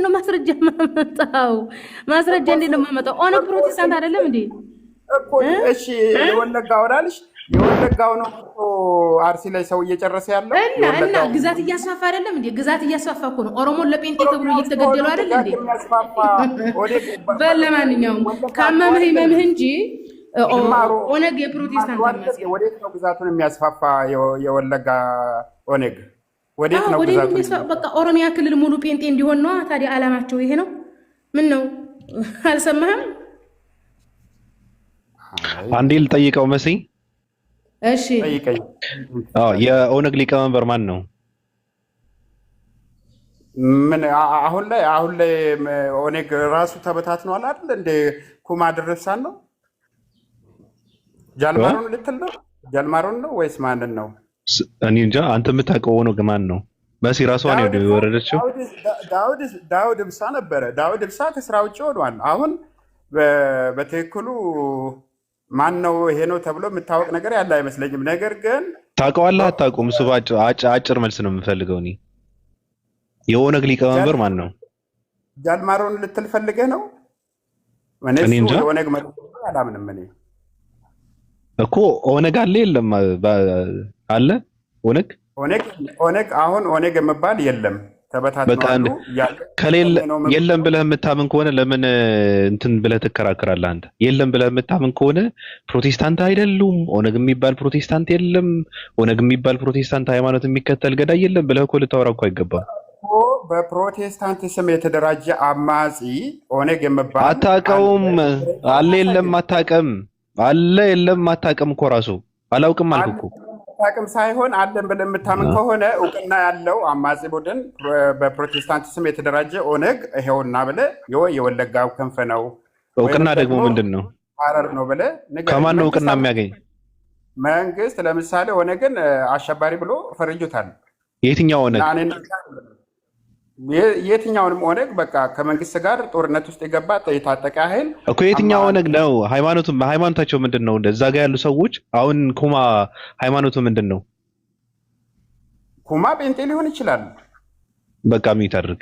ነው ማስረጃ ማመጣው? ማስረጃ እንዴ ነው ማመጣው? ኦነግ ፕሮቴስታንት አይደለም እንዴ? እኮ እሺ የወለጋው ዳልሽ የወለጋው ነው አርሲ ላይ ሰው እየጨረሰ ያለው እና ግዛት እያስፋፋ አይደለም እንዴ? ግዛት እያስፋፋ እኮ ነው። ኦሮሞን ለጴንጤ ተብሎ እየተገደሉ አይደል እንዴ? በለማንኛውም ካመመህ ይመምህ እንጂ ኦነግ የፕሮቴስታንት አማጺ ወዴት ነው ግዛቱን የሚያስፋፋ? የወለጋ ኦነግ ወዴት ነው ግዛቱን? በቃ ኦሮሚያ ክልል ሙሉ ጴንጤ እንዲሆን ነው ታዲያ አላማቸው ይሄ ነው። ምን ነው አልሰማህም? አንዴ ልጠይቀው መሲ። እሺ ጠይቀኝ። የኦነግ ሊቀመንበር ማን ነው? ምን አሁን ላይ ኦነግ ራሱ ተበታትኗል አይደል እንደ ኩማ ድረሳን ነው ጃልማሮን ልትል ነው? ጃልማሮን ነው ወይስ ማንን ነው? እኔ እንጃ። አንተ የምታውቀው ኦነግ ማን ነው? መሲ ራሷ ነው የወረደችው። ዳውድ ብሳ ነበረ። ዳውድ ብሳ ከስራ ውጭ ሆኗል። አሁን በትክክሉ ማን ነው ይሄ ነው ተብሎ የምታወቅ ነገር ያለ አይመስለኝም። ነገር ግን ታውቀዋለህ አታውቁም? እሱ አጭር መልስ ነው የምፈልገው እኔ። የኦነግ ሊቀመንበር ማን ነው? ጃልማሮን ልትል ፈልገህ ነው? እኔ እንጃ። የኦነግ መሪ አላምንም እኔ እኮ። ኦነግ አለ የለም? አለ ኦነግ አሁን ኦነግ የመባል የለም። ተበታትኗል። ከሌለ የለም ብለህ የምታምን ከሆነ ለምን እንትን ብለህ ትከራከራለህ? አንተ የለም ብለህ የምታምን ከሆነ ፕሮቴስታንት አይደሉም፣ ኦነግ የሚባል ፕሮቴስታንት የለም፣ ኦነግ የሚባል ፕሮቴስታንት ሃይማኖት የሚከተል ገዳይ የለም ብለህ እኮ ልታወራ እኮ አይገባም። በፕሮቴስታንት ስም የተደራጀ አማጺ ኦነግ የመባል አታውቀውም? አለ የለም አታውቅም? አለ የለም አታውቅም እኮ ራሱ አላውቅም አልኩ እኮ። አታውቅም ሳይሆን አለን ብለህ የምታምን ከሆነ እውቅና ያለው አማጺ ቡድን በፕሮቴስታንት ስም የተደራጀ ኦነግ ይሄውና ብለህ የወለጋው ክንፍ ነው። እውቅና ደግሞ ምንድን ነው? ሀረር ነው ብለህ ንገረኝ። ከማን ነው እውቅና የሚያገኝ? መንግስት ለምሳሌ ኦነግን አሸባሪ ብሎ ፈርጆታል። የትኛው ኦነግ? የትኛውንም ኦነግ በቃ ከመንግስት ጋር ጦርነት ውስጥ የገባ የታጠቀ ኃይል እኮ የትኛው ኦነግ ነው? ሃይማኖታቸው ምንድን ነው? እዛ ጋር ያሉ ሰዎች አሁን ኩማ ሃይማኖቱ ምንድን ነው? ኩማ ጴንጤ ሊሆን ይችላል። በቃ የሚታርግ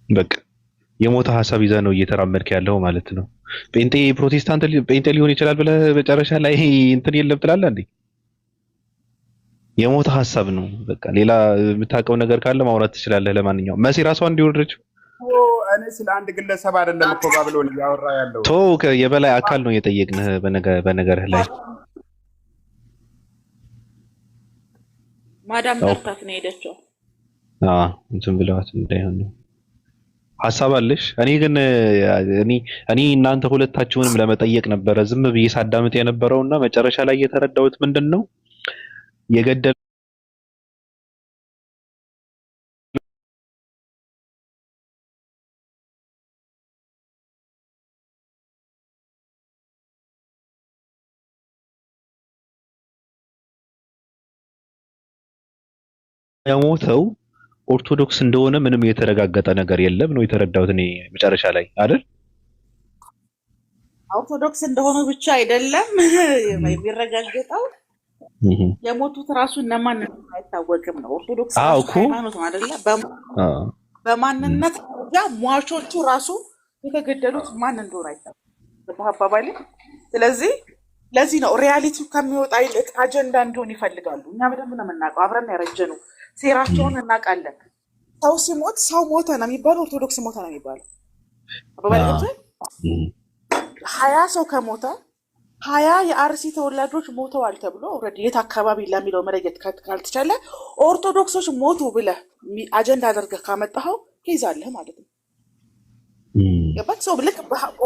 በቃ የሞተ ሀሳብ ይዘህ ነው እየተራመድክ ያለው ማለት ነው። ጴንጤ ፕሮቴስታንት ጴንጤ ሊሆን ይችላል ብለህ መጨረሻ ላይ እንትን የለም ትላለህ እንዴ? የሞተ ሀሳብ ነው። በቃ ሌላ የምታውቀው ነገር ካለ ማውራት ትችላለህ። ለማንኛውም መሲ ራሷ እንዲወርደች እኔ ስለ አንድ ግለሰብ አይደለም እኮ ባብሎን እያወራ ያለው የበላይ አካል ነው የጠየቅንህ በነገርህ ላይ ማዳም ጠርታት ነው ሄደችው። እንትን ብለዋት እንዳይሆን ሀሳብ አለሽ። እኔ ግን እኔ እናንተ ሁለታችሁንም ለመጠየቅ ነበረ ዝም ብዬ ሳዳምጥ የነበረውና መጨረሻ ላይ የተረዳሁት ምንድን ነው የገደል የሞተው ኦርቶዶክስ እንደሆነ ምንም የተረጋገጠ ነገር የለም ነው የተረዳሁት እኔ መጨረሻ ላይ አይደል? ኦርቶዶክስ እንደሆነ ብቻ አይደለም የሚረጋገጠው የሞቱት ራሱ እነማን አይታወቅም ነው። ኦርቶዶክስ ሃይማኖት ነው አይደለ? በማንነት ያ ሟቾቹ ራሱ የተገደሉት ማን እንደሆነ አይታወቅም አባባሌ። ስለዚህ ለዚህ ነው ሪያሊቲው ከሚወጣ ይልቅ አጀንዳ እንዲሆን ይፈልጋሉ። እኛ በደንብ ነው የምናውቀው፣ አብረን ያረጀነው ሴራቸውን እናውቃለን። ሰው ሲሞት ሰው ሞተ ነው የሚባለው፣ ኦርቶዶክስ ሞተ ነው የሚባለው አባባሌ። 20 ሰው ከሞተ 20 የአርሲ ተወላጆች ሞተዋል ተብሎ ኦልሬዲ የት አካባቢ ለሚለው መለየት ካልተቻለ ኦርቶዶክሶች ሞቱ ብለህ አጀንዳ አድርገህ ካመጣኸው ትይዛለህ ማለት ነው። ገባህ? ሰው ልክ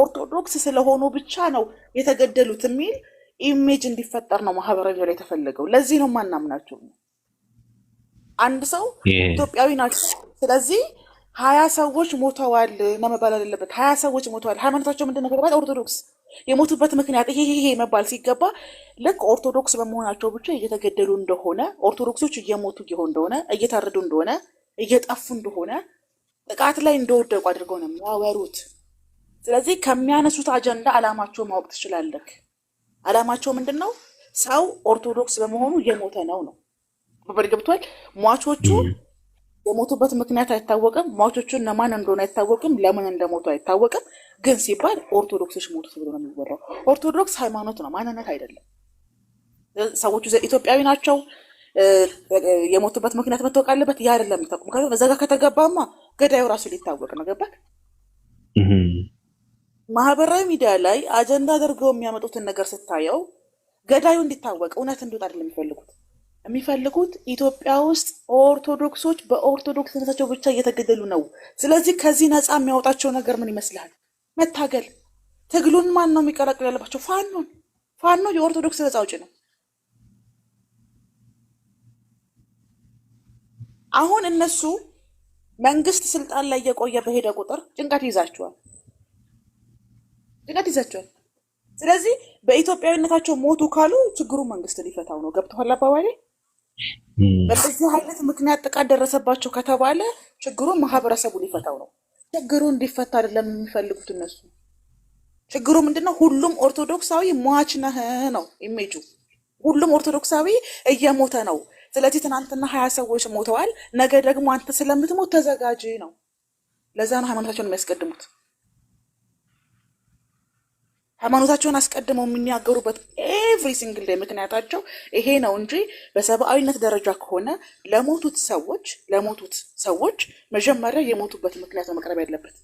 ኦርቶዶክስ ስለሆኑ ብቻ ነው የተገደሉት የሚል ኢሜጅ እንዲፈጠር ነው ማህበራዊ ላይ የተፈለገው። ለዚህ ነው ማናምናቸው። አንድ ሰው ኢትዮጵያዊ ናቸው፣ ስለዚህ 20 ሰዎች ሞተዋል ነው መባል አለበት። 20 ሰዎች ሞተዋል። ሃይማኖታቸው ምንድን ነው ከተባለ ኦርቶዶክስ። የሞቱበት ምክንያት ይሄ መባል ሲገባ ልክ ኦርቶዶክስ በመሆናቸው ብቻ እየተገደሉ እንደሆነ፣ ኦርቶዶክሶች እየሞቱ እንደሆነ፣ እየታረዱ እንደሆነ፣ እየጠፉ እንደሆነ፣ ጥቃት ላይ እንደወደቁ አድርገው ነው የሚያወሩት። ስለዚህ ከሚያነሱት አጀንዳ አላማቸው ማወቅ ትችላለህ። አላማቸው ምንድን ነው? ሰው ኦርቶዶክስ በመሆኑ እየሞተ ነው ነው ገብቷል። ሟቾቹ የሞቱበት ምክንያት አይታወቅም። ሟቾቹ እነማን እንደሆነ አይታወቅም። ለምን እንደሞቱ አይታወቅም። ግን ሲባል ኦርቶዶክሶች ሞቱ ተብሎ ነው የሚወራው። ኦርቶዶክስ ሃይማኖት ነው፣ ማንነት አይደለም። ሰዎቹ ኢትዮጵያዊ ናቸው። የሞቱበት ምክንያት መታወቅ አለበት። ያ አይደለም የሚታወቅ ምክንያት በዛ ጋር ከተገባማ ገዳዩ ራሱ ሊታወቅ ነው። ገባክ? ማህበራዊ ሚዲያ ላይ አጀንዳ አድርገው የሚያመጡትን ነገር ስታየው ገዳዩ እንዲታወቅ እውነት እንዲወጣ አይደለም የሚፈልጉት ኢትዮጵያ ውስጥ ኦርቶዶክሶች በኦርቶዶክስነታቸው ብቻ እየተገደሉ ነው። ስለዚህ ከዚህ ነፃ የሚያወጣቸው ነገር ምን ይመስልሃል? መታገል። ትግሉን ማን ነው የሚቀላቅል ያለባቸው? ፋኖ የኦርቶዶክስ ነፃ አውጪ ነው። አሁን እነሱ መንግስት ስልጣን ላይ እየቆየ በሄደ ቁጥር ጭንቀት ይዛቸዋል። ስለዚህ በኢትዮጵያዊነታቸው ሞቱ ካሉ ችግሩ መንግስት ሊፈታው ነው። ገብተዋል አባባሌ? በዚህ አይነት ምክንያት ጥቃት ደረሰባቸው ከተባለ ችግሩን ማህበረሰቡ ሊፈታው ነው። ችግሩ እንዲፈታ አይደለም የሚፈልጉት እነሱ። ችግሩ ምንድነው? ሁሉም ኦርቶዶክሳዊ ሟች ነህ ነው ኢሜጁ። ሁሉም ኦርቶዶክሳዊ እየሞተ ነው። ስለዚህ ትናንትና 20 ሰዎች ሞተዋል፣ ነገ ደግሞ አንተ ስለምትሞት ተዘጋጅ ነው። ለዛ ነው ሃይማኖታቸውን የሚያስቀድሙት። ሃይማኖታቸውን አስቀድመው የሚናገሩበት ኤቭሪ ሲንግል ዴይ ምክንያታቸው ይሄ ነው እንጂ በሰብአዊነት ደረጃ ከሆነ ለሞቱት ሰዎች መጀመሪያ የሞቱበት ምክንያት መቅረብ ያለበት።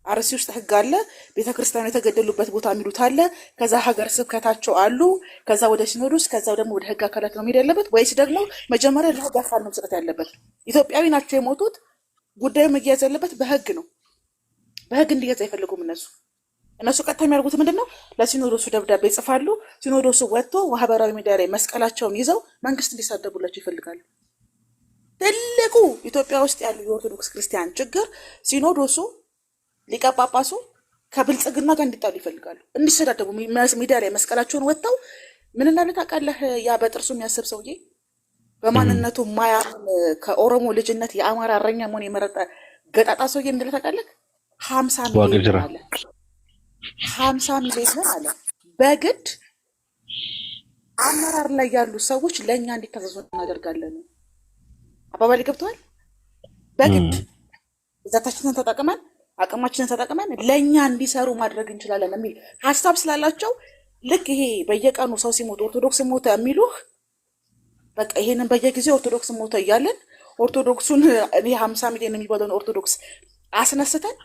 አርሲ ውስጥ ህግ አለ፣ ቤተክርስቲያኑ የተገደሉበት ቦታ የሚሉት አለ፣ ከዛ ሀገር ስብከታቸው አሉ፣ ከዛ ወደ ሲኖዶስ፣ ከዛ ደግሞ ወደ ህግ አካላት ነው መሄድ ያለበት፣ ወይስ ደግሞ መጀመሪያ ለህግ አካል ነው መስጠት ያለበት? ኢትዮጵያዊ ናቸው የሞቱት፣ ጉዳዩ መያዝ ያለበት በህግ ነው። በህግ እንዲያዝ አይፈልጉም እነሱ ቀጥታ የሚያደርጉት ምንድን ነው? ለሲኖዶሱ ደብዳቤ ይጽፋሉ። ሲኖዶሱ ወጥቶ ማህበራዊ ሚዲያ ላይ መስቀላቸውን ይዘው መንግስት እንዲሳደቡላቸው ይፈልጋሉ። ትልቁ ኢትዮጵያ ውስጥ ያሉ የኦርቶዶክስ ክርስቲያን ችግር ሲኖዶሱ ሊቀ ጳጳሱ ከብልጽግና ጋር እንዲጣሉ ይፈልጋሉ፣ እንዲሰዳደቡ ሚዲያ ላይ መስቀላቸውን ወጥተው ምን እንዳለ ታውቃለህ? ያ በጥርሱ የሚያስብ ሰውዬ በማንነቱ ማያምን ከኦሮሞ ልጅነት የአማራ እረኛ መሆን የመረጠ ገጣጣ ሰውዬ እንዳለ ታውቃለህ? 50 ሚሊዮን አለ 50 ሚሊዮን አለ። በግድ አመራር ላይ ያሉ ሰዎች ለእኛ እንዲታዘዙ እናደርጋለን። አባባል ገብተዋል። በግድ እዛታችንን ተጠቅመን አቅማችንን ተጠቅመን ለእኛ እንዲሰሩ ማድረግ እንችላለን የሚል ሀሳብ ስላላቸው ልክ ይሄ በየቀኑ ሰው ሲሞት ኦርቶዶክስ ሞተ የሚሉህ በቃ ይሄንን በየጊዜው ኦርቶዶክስ ሞተ እያለን ኦርቶዶክሱን እኔ 50 ሚሊዮን የሚባለውን ኦርቶዶክስ አስነስተን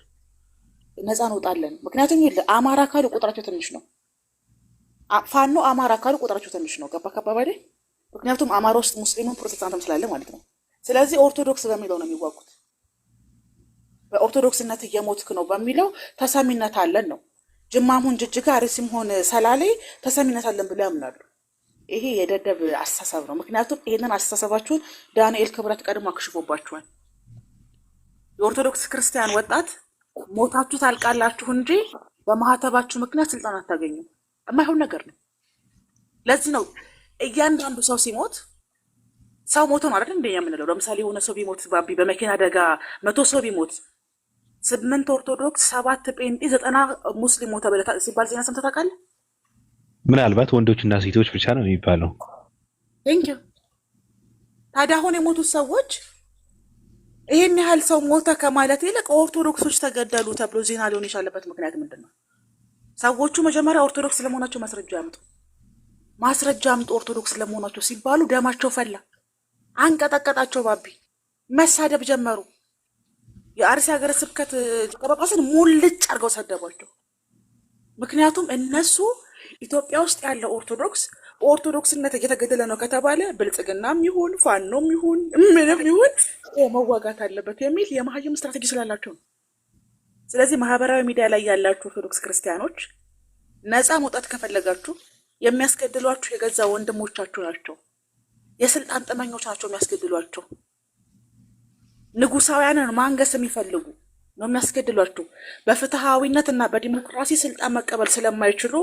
ነፃ እንወጣለን። ምክንያቱም ይል አማራ ካሉ ቁጥራቸው ትንሽ ነው። ፋኖ አማራ ካሉ ቁጥራቸው ትንሽ ነው። ገባ ከባባዴ። ምክንያቱም አማራ ውስጥ ሙስሊሙን ፕሮቴስታንትም ስላለ ማለት ነው። ስለዚህ ኦርቶዶክስ በሚለው ነው የሚዋጉት። በኦርቶዶክስነት እየሞትክ ነው በሚለው ተሰሚነት አለን ነው። ጅማሙን ጅጅጋ አርሲም ሆነ ሰላሌ ተሰሚነት አለን ብለው ያምናሉ። ይሄ የደደብ አስተሳሰብ ነው። ምክንያቱም ይሄንን አስተሳሰባችሁን ዳንኤል ክብረት ቀድሞ አክሽፎባችኋል። የኦርቶዶክስ ክርስቲያን ወጣት ሞታችሁ ታልቃላችሁ እንጂ በማህተባችሁ ምክንያት ስልጣን አታገኙም። የማይሆን ነገር ነው። ለዚህ ነው እያንዳንዱ ሰው ሲሞት ሰው ሞቶ ነው አይደል እንደኛ የምንለው። ለምሳሌ የሆነ ሰው ቢሞት ባቢ በመኪና አደጋ 100 ሰው ቢሞት 8 ኦርቶዶክስ 7 ጴንጤ 90 ሙስሊም ሞተ ሲባል ዜና ሰምተህ ታውቃለህ? ምናልባት ወንዶችና ሴቶች ብቻ ነው የሚባለው። ቴንኪው። ታዲያ አሁን የሞቱት ሰዎች ይሄን ያህል ሰው ሞተ ከማለት ይልቅ ኦርቶዶክሶች ተገደሉ ተብሎ ዜና ሊሆን የቻለበት ምክንያት ምንድን ነው? ሰዎቹ መጀመሪያ ኦርቶዶክስ ለመሆናቸው ማስረጃ ያምጡ። ማስረጃ አምጡ ኦርቶዶክስ ለመሆናቸው ሲባሉ ደማቸው ፈላ፣ አንቀጠቀጣቸው። ባቢ መሳደብ ጀመሩ። የአርሲ ሀገረ ስብከት ጳጳስን ሙልጭ አድርገው ሰደቧቸው። ምክንያቱም እነሱ ኢትዮጵያ ውስጥ ያለው ኦርቶዶክስ ኦርቶዶክስነት እየተገደለ ነው ከተባለ ብልጽግናም ይሁን ፋኖም ይሁን ምንም ይሁን መዋጋት አለበት የሚል የመሀይም ስትራቴጂ ስላላቸው ነው። ስለዚህ ማህበራዊ ሚዲያ ላይ ያላችሁ ኦርቶዶክስ ክርስቲያኖች ነፃ መውጣት ከፈለጋችሁ የሚያስገድሏችሁ የገዛ ወንድሞቻችሁ ናቸው። የስልጣን ጥመኞች ናቸው የሚያስገድሏቸው። ንጉሳውያንን ማንገስ የሚፈልጉ ነው የሚያስገድሏችሁ። በፍትሃዊነት እና በዲሞክራሲ ስልጣን መቀበል ስለማይችሉ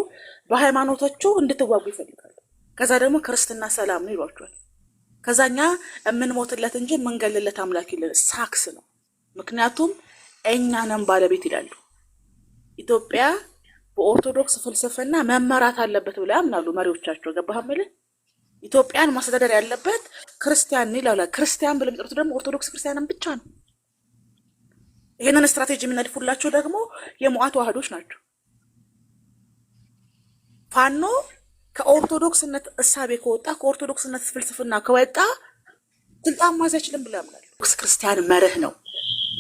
በሃይማኖታችሁ እንድትዋጉ ይፈልጋሉ። ከዛ ደግሞ ክርስትና ሰላም ነው ይሏችኋል። ከዛኛ የምንሞትለት እንጂ የምንገልለት አምላክ የለን። ሳክስ ነው። ምክንያቱም እኛ ነን ባለቤት ይላሉ። ኢትዮጵያ በኦርቶዶክስ ፍልስፍና መመራት አለበት ብለው ያምናሉ መሪዎቻቸው። ገባህ ማለት ኢትዮጵያን ማስተዳደር ያለበት ክርስቲያን ይላሉ። ክርስቲያን ብለው የሚጠሩት ደግሞ ኦርቶዶክስ ክርስቲያንን ብቻ ነው። ይሄንን ስትራቴጂ የሚነድፉላቸው ደግሞ የሙዓት ዋህዶች ናቸው። ፋኖ ከኦርቶዶክስነት እሳቤ ከወጣ ከኦርቶዶክስነት ፍልስፍና ከወጣ ስልጣን ማዝ አይችልም ብለው ያምናሉ። ክርስቲያን መርህ ነው፣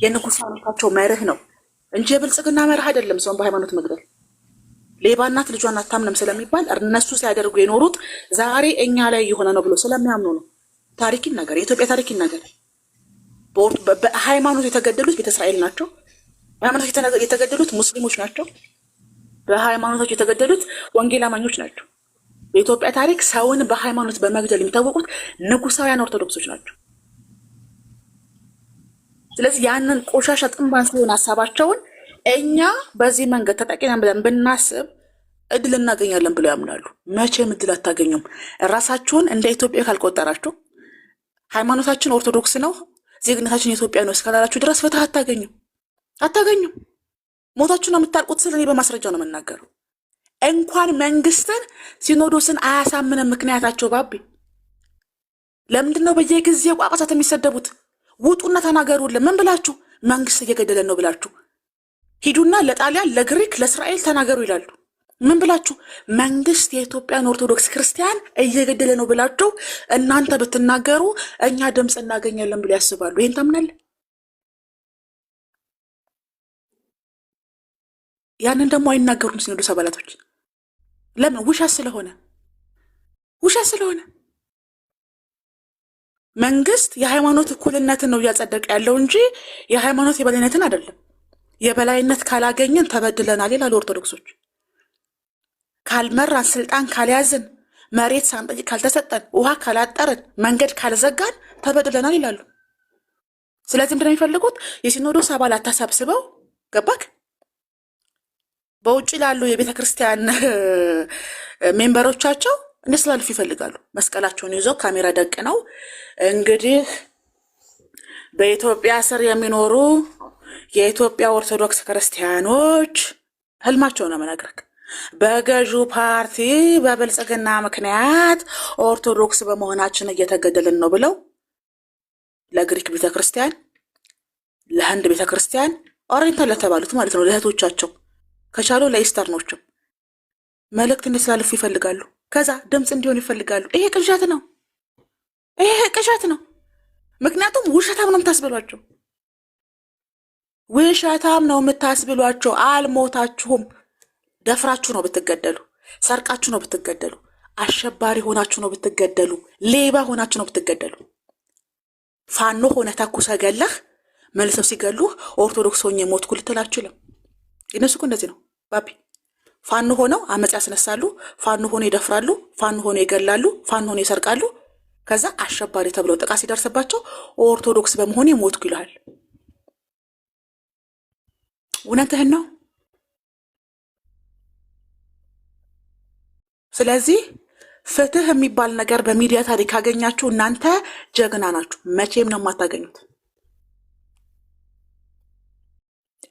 የንጉሳኖቻቸው መርህ ነው እንጂ የብልጽግና መርህ አይደለም። ሰውን በሃይማኖት መግደል ሌባ እናት ልጇን አታምንም ስለሚባል እነሱ ሲያደርጉ የኖሩት ዛሬ እኛ ላይ የሆነ ነው ብሎ ስለሚያምኑ ነው። ታሪክ ይናገር፣ የኢትዮጵያ ታሪክ ይናገር። በሃይማኖት የተገደሉት ቤተ እስራኤል ናቸው። በሃይማኖት የተገደሉት ሙስሊሞች ናቸው። በሃይማኖቶች የተገደሉት ወንጌል አማኞች ናቸው። በኢትዮጵያ ታሪክ ሰውን በሃይማኖት በመግደል የሚታወቁት ንጉሳውያን ኦርቶዶክሶች ናቸው። ስለዚህ ያንን ቆሻሻ ጥንባን ሲሆን ሀሳባቸውን እኛ በዚህ መንገድ ተጠቂነን ብለን ብናስብ እድል እናገኛለን ብለው ያምናሉ። መቼም እድል አታገኙም። ራሳችሁን እንደ ኢትዮጵያ ካልቆጠራችሁ፣ ሃይማኖታችን ኦርቶዶክስ ነው፣ ዜግነታችን የኢትዮጵያ ነው እስካላላችሁ ድረስ ፍትህ አታገኙም። ሞታችሁ ነው የምታልቁት ስል እኔ በማስረጃ ነው የምናገረው። እንኳን መንግስትን ሲኖዶስን አያሳምንም ምክንያታቸው። ባቢ ለምንድን ነው በየጊዜው ጳጳሳት የሚሰደቡት? ውጡና ተናገሩልን። ምን ብላችሁ? መንግስት እየገደለን ነው ብላችሁ ሂዱና ለጣሊያን፣ ለግሪክ፣ ለእስራኤል ተናገሩ ይላሉ። ምን ብላችሁ? መንግስት የኢትዮጵያን ኦርቶዶክስ ክርስቲያን እየገደለ ነው ብላችሁ እናንተ ብትናገሩ እኛ ድምፅ እናገኛለን ብሎ ያስባሉ። ይሄን ታምናለህ? ያንን ደግሞ አይናገሩም ሲኖዶስ አባላቶች። ለምን? ውሸት ስለሆነ። መንግስት የሃይማኖት እኩልነትን ነው እያጸደቀ ያለው እንጂ የሃይማኖት የበላይነትን አይደለም። የበላይነት ካላገኘን ተበድለናል ይላሉ ኦርቶዶክሶች። ካልመራን፣ ስልጣን ካልያዝን፣ መሬት ሳንጠይቅ ካልተሰጠን፣ ውሃ ካላጠርን፣ መንገድ ካልዘጋን ተበድለናል ይላሉ። ስለዚህ ምንድን ነው የሚፈልጉት? የሲኖዶስ አባላት ተሰብስበው ገባክ በውጭ ላሉ የቤተ ክርስቲያን ሜምበሮቻቸው እንዲያስተላልፉ ይፈልጋሉ። መስቀላቸውን ይዘው ካሜራ ደቅነው እንግዲህ በኢትዮጵያ ስር የሚኖሩ የኢትዮጵያ ኦርቶዶክስ ክርስቲያኖች ህልማቸው ነው መነግረክ በገዢው ፓርቲ በብልጽግና ምክንያት ኦርቶዶክስ በመሆናችን እየተገደልን ነው ብለው ለግሪክ ቤተክርስቲያን፣ ለህንድ ቤተክርስቲያን ኦሪየንታል ለተባሉት ማለት ነው ለእህቶቻቸው ከቻሉ ለኢስተርኖችም መልእክት እንዲያስተላልፉ ይፈልጋሉ። ከዛ ድምፅ እንዲሆን ይፈልጋሉ። ይሄ ቅዠት ነው። ይሄ ቅዠት ነው። ምክንያቱም ውሸታም ነው የምታስብሏቸው። ውሸታም ነው የምታስብሏቸው። አልሞታችሁም። ደፍራችሁ ነው ብትገደሉ፣ ሰርቃችሁ ነው ብትገደሉ፣ አሸባሪ ሆናችሁ ነው ብትገደሉ፣ ሌባ ሆናችሁ ነው ብትገደሉ። ፋኖ ሆነ ተኩሰ ገለህ መልሰው ሲገሉህ ኦርቶዶክስ ሆኜ ሞትኩ ልትል አትችልም። እነሱ እኮ እንደዚህ ነው ባቢ። ፋኖ ሆነው አመጽ ያስነሳሉ፣ ፋኖ ሆነው ይደፍራሉ፣ ፋኖ ሆነው ይገላሉ፣ ፋኖ ሆነው ይሰርቃሉ። ከዛ አሸባሪ ተብለው ጥቃት ሲደርስባቸው ኦርቶዶክስ በመሆኔ ሞትኩ ይልሃል። እውነትህን ነው። ስለዚህ ፍትህ የሚባል ነገር በሚዲያ ታሪክ ካገኛችሁ እናንተ ጀግና ናችሁ። መቼም ነው የማታገኙት።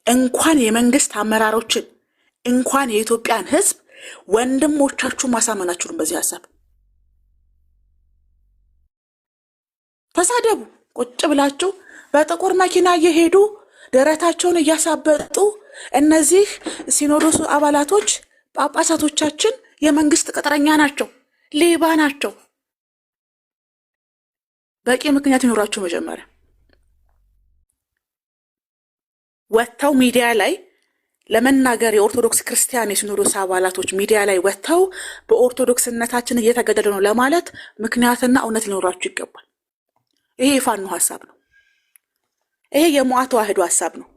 እንኳን የመንግስት አመራሮችን እንኳን የኢትዮጵያን ሕዝብ ወንድሞቻችሁ ማሳመናችሁን በዚህ ሀሳብ ተሳደቡ። ቁጭ ብላችሁ በጥቁር መኪና እየሄዱ ደረታቸውን እያሳበጡ እነዚህ ሲኖዶሱ አባላቶች ጳጳሳቶቻችን የመንግስት ቅጥረኛ ናቸው፣ ሌባ ናቸው። በቂ ምክንያት ይኖራችሁ መጀመሪያ ወጥተው ሚዲያ ላይ ለመናገር የኦርቶዶክስ ክርስቲያን የሲኖዶስ አባላቶች ሚዲያ ላይ ወጥተው በኦርቶዶክስነታችን እየተገደለ ነው ለማለት ምክንያትና እውነት ሊኖራችሁ ይገባል። ይሄ የፋኖ ሀሳብ ነው። ይሄ የሞዓ ተዋህዶ ሀሳብ ነው።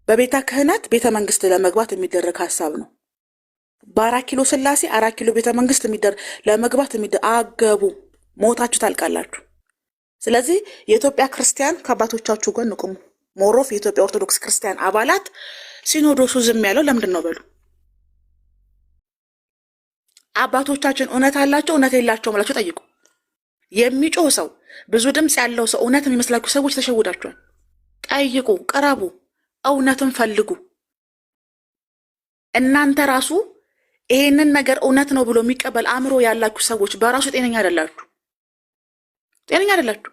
በቤተ ክህነት ቤተ መንግስት ለመግባት የሚደረግ ሀሳብ ነው። በ4 ኪሎ ስላሴ 4 ኪሎ ቤተ መንግስት ለመግባት አገቡ ሞታችሁ ታልቃላችሁ። ስለዚህ የኢትዮጵያ ክርስቲያን ከአባቶቻችሁ ጎን ቁሙ። ሞሮፍ የኢትዮጵያ ኦርቶዶክስ ክርስቲያን አባላት ሲኖዶሱ ዝም ያለው ለምንድን ነው በሉ። አባቶቻችን እውነት አላቸው እውነት የላቸው ብላችሁ ጠይቁ። የሚጮህ ሰው ብዙ ድምፅ ያለው ሰው እውነት የሚመስላችሁ ሰዎች ተሸውዳችኋል። ጠይቁ፣ ቅረቡ፣ እውነትን ፈልጉ። እናንተ ራሱ ይሄንን ነገር እውነት ነው ብሎ የሚቀበል አእምሮ ያላችሁ ሰዎች በራሱ ጤነኛ አይደላችሁ። ጤነኛ አይደላችሁ።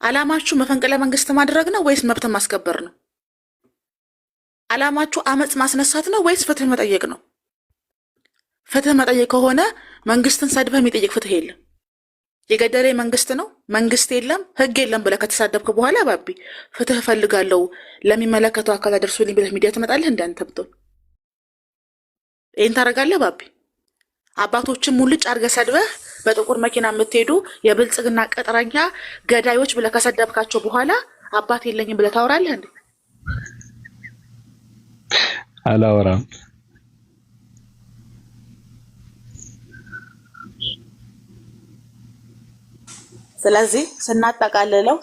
ዓላማችሁ መፈንቅለ መንግስት ማድረግ ነው ወይስ መብትን ማስከበር ነው? ዓላማችሁ አመጽ ማስነሳት ነው ወይስ ፍትህ መጠየቅ ነው? ፍትህ መጠየቅ ከሆነ መንግስትን ሰድበህ የሚጠይቅ ፍትህ የለም። የገደለ መንግስት ነው፣ መንግስት የለም፣ ህግ የለም ብለህ ከተሳደብክ በኋላ ባቢ ፍትህ እፈልጋለሁ ለሚመለከተው አካል አድርሱልኝ ብለህ ሚዲያ ትመጣለህ። እንዳንተ ብትሆን ይሄን ታደርጋለህ ባቢ። አባቶችን ሙልጭ አድርገህ ሰድበህ በጥቁር መኪና የምትሄዱ የብልጽግና ቅጥረኛ ገዳዮች ብለህ ከሰደብካቸው በኋላ አባት የለኝም ብለህ ታወራለህ እንዴ? አላወራም። ስለዚህ ስናጠቃልለው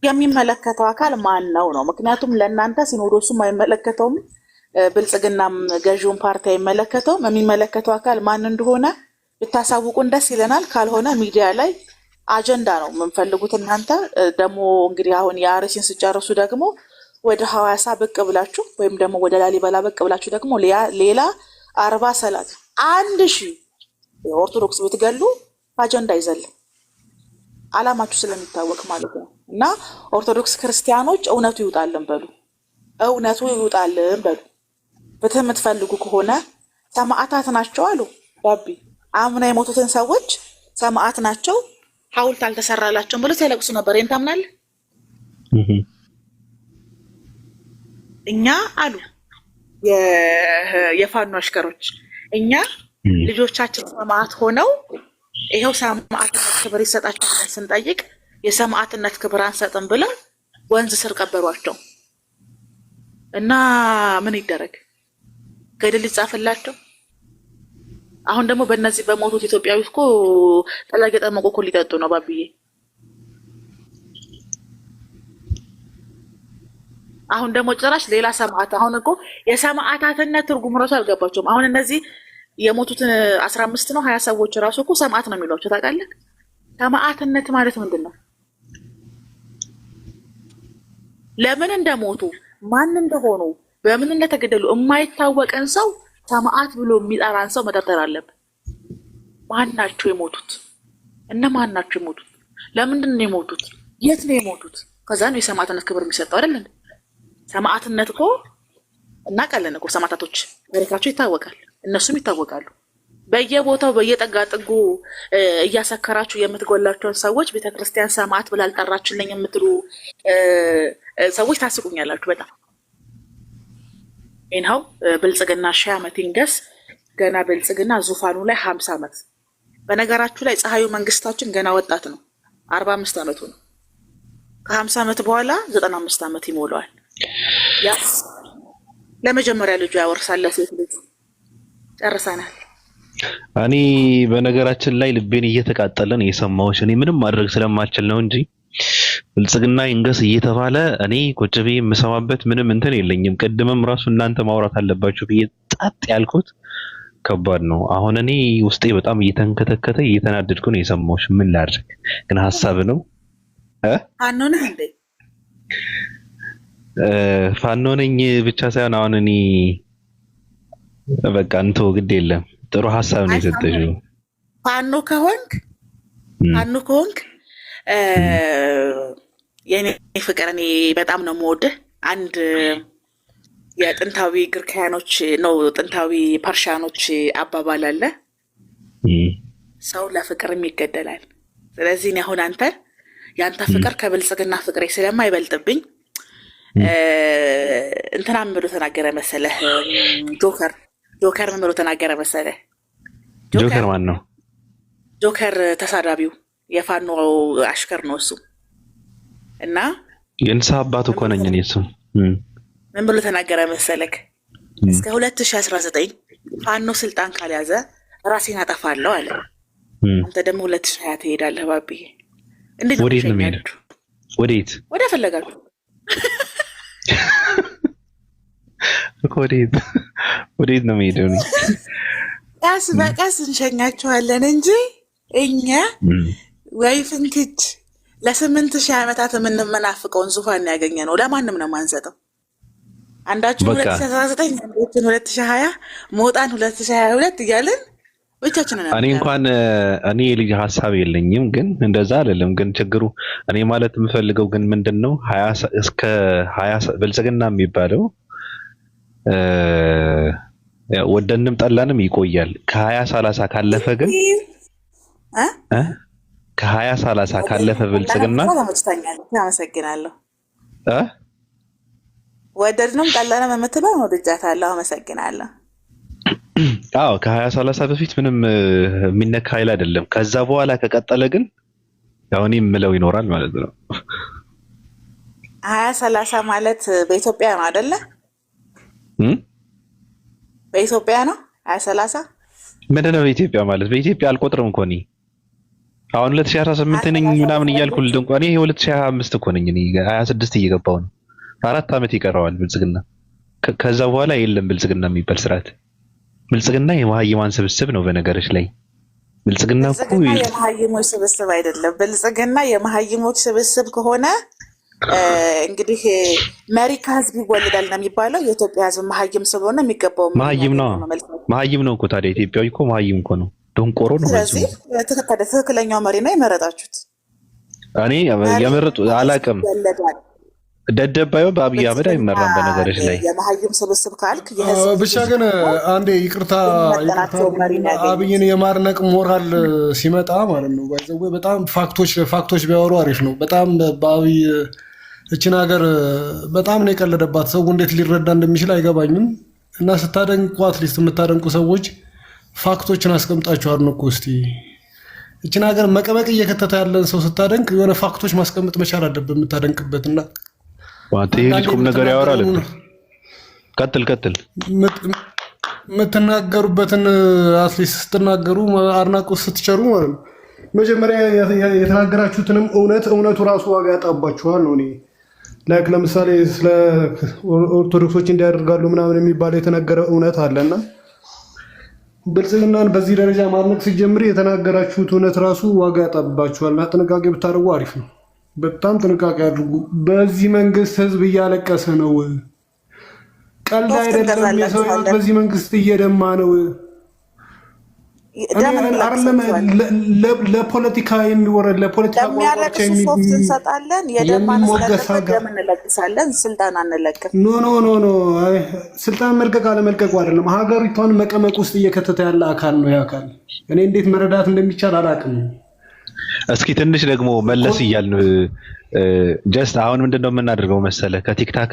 የሚመለከተው አካል ማን ነው ነው? ምክንያቱም ለእናንተ ሲኖዶሱም አይመለከተውም፣ ብልጽግናም ገዢውን ፓርቲ አይመለከተውም። የሚመለከተው አካል ማን እንደሆነ ብታሳውቁን ደስ ይለናል። ካልሆነ ሚዲያ ላይ አጀንዳ ነው የምንፈልጉት። እናንተ ደግሞ እንግዲህ አሁን የአርሲን ስጨርሱ ደግሞ ወደ ሐዋሳ ብቅ ብላችሁ ወይም ደግሞ ወደ ላሊበላ ብቅ ብላችሁ ደግሞ ሌላ 40-30-1000 የኦርቶዶክስ ብትገሉ አጀንዳ አይዘልም። ዓላማችሁ ስለሚታወቅ ማለት ነው። እና ኦርቶዶክስ ክርስቲያኖች እውነቱ ይውጣልን በሉ፣ እውነቱ ይውጣልን በሉ። ፍትህ የምትፈልጉ ከሆነ ሰማዕታት ናቸው አሉ ባቢ። አምና የሞቱትን ሰዎች ሰማዕት ናቸው ሐውልት አልተሰራላቸውም ብሎ ሲያለቅሱ ነበር። ይሄን ታምናለህ? እኛ አሉ የፋኖ አሽከሮች እኛ ልጆቻችን ሰማዕት ሆነው ይሄው ሰማዕትነት ክብር ይሰጣቸው ብለን ስንጠይቅ የሰማዕትነት ክብር አንሰጥም ብለው ወንዝ ስር ቀበሯቸው። እና ምን ይደረግ? ገድል ይጻፍላቸው። አሁን ደግሞ በእነዚህ በሞቱት ኢትዮጵያዊ እኮ ጠላ እየጠመቁ እኮ ሊጠጡ ነው ባብዬ። አሁን ደግሞ ጭራሽ ሌላ ሰማዕት። አሁን እኮ የሰማዕታትነት ትርጉም ራሱ አልገባቸውም። አሁን እነዚህ የሞቱት 15 ነው 20 ሰዎች ራሱ እኮ ሰማዕት ነው የሚሏቸው ታውቃለህ? ሰማዕትነት ማለት ምንድን ነው? ለምን እንደሞቱ ማን እንደሆኑ በምን እንደተገደሉ የማይታወቀን ሰው ሰማዕት ብሎ የሚጠራን ሰው መጠርጠር አለብን። ማን ናቸው የሞቱት? እነማን ናቸው የሞቱት? ለምንድን ነው የሞቱት? የት ነው የሞቱት? ከዛ ነው የሰማዕትነት ክብር የሚሰጠው አይደል? ሰማዕትነት እኮ እናውቃለን እኮ ሰማዕታቶች ታሪካቸው ይታወቃል፣ እነሱም ይታወቃሉ። በየቦታው በየጠጋ ጥጉ እያሰከራችሁ የምትጎላቸውን ሰዎች ቤተክርስቲያን ሰማዕት ብላ አልጠራችልኝ የምትሉ ሰዎች ታስቁኛላችሁ በጣም። ይኸው ብልጽግና 1000 ዓመት ይንገስ፣ ገና ብልጽግና ዙፋኑ ላይ 50 ዓመት። በነገራችሁ ላይ ፀሐዩ መንግስታችን ገና ወጣት ነው፣ 45 ዓመቱ ነው። ከ50 ዓመት በኋላ 95 ዓመት ይሞላዋል። ያስ ለመጀመሪያ ልጁ ያወርሳል ለሴት ልጁ። ጨርሰናል። እኔ በነገራችን ላይ ልቤን እየተቃጠለ ነው የሰማሁሽ። እኔ ምንም ማድረግ ስለማልችል ነው እንጂ ብልጽግና ይንገስ እየተባለ እኔ ቁጭ ብዬ የምሰማበት ምንም እንትን የለኝም። ቅድምም ራሱ እናንተ ማውራት አለባችሁ ብዬ ጣጥ ያልኩት ከባድ ነው። አሁን እኔ ውስጤ በጣም እየተንከተከተ እየተናደድኩ ነው የሰማሁሽ። ምን ላድርግ ግን ሀሳብ ነው ፋኖ ነህ እንዴ? ፋኖ ነኝ ብቻ ሳይሆን አሁን እኔ በቃ እንተው ግድ የለም። ጥሩ ሀሳብ ነው የሰጠሽው። ፋኖ ከሆንክ የኔ ፍቅር እኔ በጣም ነው የምወድህ። አንድ የጥንታዊ ግሪካኖች ነው ጥንታዊ ፐርሻኖች አባባል አለ፣ ሰው ለፍቅርም ይገደላል። ስለዚህ እኔ አሁን አንተ ያንተ ፍቅር ከብልጽግና ፍቅሬ ስለማይበልጥብኝ እንትና ምን ብሎ ተናገረ መሰለህ? ጆከር ምን ብሎ ተናገረ መሰለህ? ጆከር ማን ነው? ጆከር ተሳዳቢው የፋኖ አሽከር ነው እሱ። እና የንሳ አባቱ እኮ ነኝ እኔ እሱ። ምን ብሎ ተናገረ መሰለክ? እስከ 2019 ፋኖ ስልጣን ካልያዘ ራሴን አጠፋለሁ አለ። አንተ ደግሞ 2020 ትሄዳለህ ባብዬ። እንዴት ወዴት ነው የምሄደው? ወዴት? ወደ ፈለጋችሁ ወዴት ነው የምሄደው? ቀስ በቀስ እንሸኛችኋለን እንጂ እኛ ወይ ፍንክች ለ8000 ዓመታት የምንመናፍቀውን ዙፋን ያገኘ ነው ለማንም ነው ማንሰጠው። አንዳችሁ 2019 አንዳችሁ 2020 ሞጣን 2022 እያልን ብቻችንን እኔ እንኳን እኔ ልጅ ሀሳብ የለኝም፣ ግን እንደዛ አይደለም። ግን ችግሩ እኔ ማለት የምፈልገው ግን ምንድነው 20 እስከ 20 ብልጽግና የሚባለው ወደንም ጠላንም ይቆያል። ከ2030 ካለፈ ግን ከ2030 ካለፈ ብልጽግና አመሰግናለሁ። ወደድንም ጠላንም የምትለው ነው ልጃታለሁ። አመሰግናለሁ። አዎ ከ2030 በፊት ምንም የሚነካ ኃይል አይደለም። ከዛ በኋላ ከቀጠለ ግን ያው እኔ የምለው ይኖራል ማለት ነው። 2030 ማለት በኢትዮጵያ ነው አይደለ? በኢትዮጵያ ነው 2030 ምንድነው? በኢትዮጵያ ማለት በኢትዮጵያ አልቆጥርም እኮ እኔ አሁን 2018 ነኝ ምናምን እያልኩ ልደንቆ እኔ 2025 እኮ ነኝ። እኔ 26 እየገባው ነው። 4 ዓመት ይቀረዋል ብልጽግና። ከዛ በኋላ የለም ብልጽግና የሚባል ስርዓት። ብልጽግና የመሀይማን ስብስብ ነው። በነገርሽ ላይ ብልጽግና እኮ የመሀይሞች ስብስብ አይደለም። ብልጽግና የመሀይሞች ስብስብ ከሆነ እንግዲህ መሪ ከህዝብ ይወለዳል ነው የሚባለው። የኢትዮጵያ ህዝብ መሀይም ስለሆነ የሚገባው መሀይም ነው እኮ። ታዲያ ኢትዮጵያዊ እኮ መሀይም እኮ ነው፣ ደንቆሮ ነው። ስለዚህ ትክክለኛው መሪ ነው የመረጣችሁት። እኔ የመረጡ አላውቅም። ደደባዩ በአብይ አህመድ አይመራም። በነገርሽ ላይ የመሀይም ስብስብ ካልክ ብቻ ግን አንዴ ይቅርታ አብይን የማርነቅ ሞራል ሲመጣ ማለት ነው ባይዘው በጣም ፋክቶች ቢያወሩ አሪፍ ነው። በጣም በአብይ እችን ሀገር በጣም ነው የቀለደባት። ሰው እንዴት ሊረዳ እንደሚችል አይገባኝም። እና ስታደንቁ አትሊስት የምታደንቁ ሰዎች ፋክቶችን አስቀምጣችሁ አድንቁ እስቲ። እችን ሀገር መቀመቅ እየከተተ ያለን ሰው ስታደንቅ የሆነ ፋክቶች ማስቀመጥ መቻል አለብን የምታደንቅበትና ቁም ነገር ያወራል። ቀጥል የምትናገሩበትን አትሊስት ስትናገሩ አድናቆት ስትቸሩ ማለት ነው። መጀመሪያ የተናገራችሁትንም እውነቱ ራሱ ዋጋ ያጣባችኋል ነው። እኔ ላይክ ለምሳሌ ስለ ኦርቶዶክሶች እንዲያደርጋሉ ምናምን የሚባለው የተነገረ እውነት አለና ብልጽግናን በዚህ ደረጃ ማድነቅ ሲጀምር የተናገራችሁት እውነት ራሱ ዋጋ ያጣብባችኋልና ጥንቃቄ ብታደርጉ አሪፍ ነው። በጣም ጥንቃቄ አድርጉ። በዚህ መንግስት ህዝብ እያለቀሰ ነው። ቀልድ አይደለም። የሰው ህይወት በዚህ መንግስት እየደማ ነው። ለፖለቲካ የሚወረድ ለፖለቲካ እንሰጣለን። የደማን ደም እንለግሳለን። ስልጣን አንለቅም። ኖ ስልጣን መልቀቅ አለመልቀቁ አይደለም። ሀገሪቷን መቀመቅ ውስጥ እየከተተ ያለ አካል ነው። ያካል እኔ እንዴት መረዳት እንደሚቻል አላውቅም። እስኪ ትንሽ ደግሞ መለስ እያልን ጀስት አሁን ምንድነው የምናደርገው መሰለ ከቲክታክ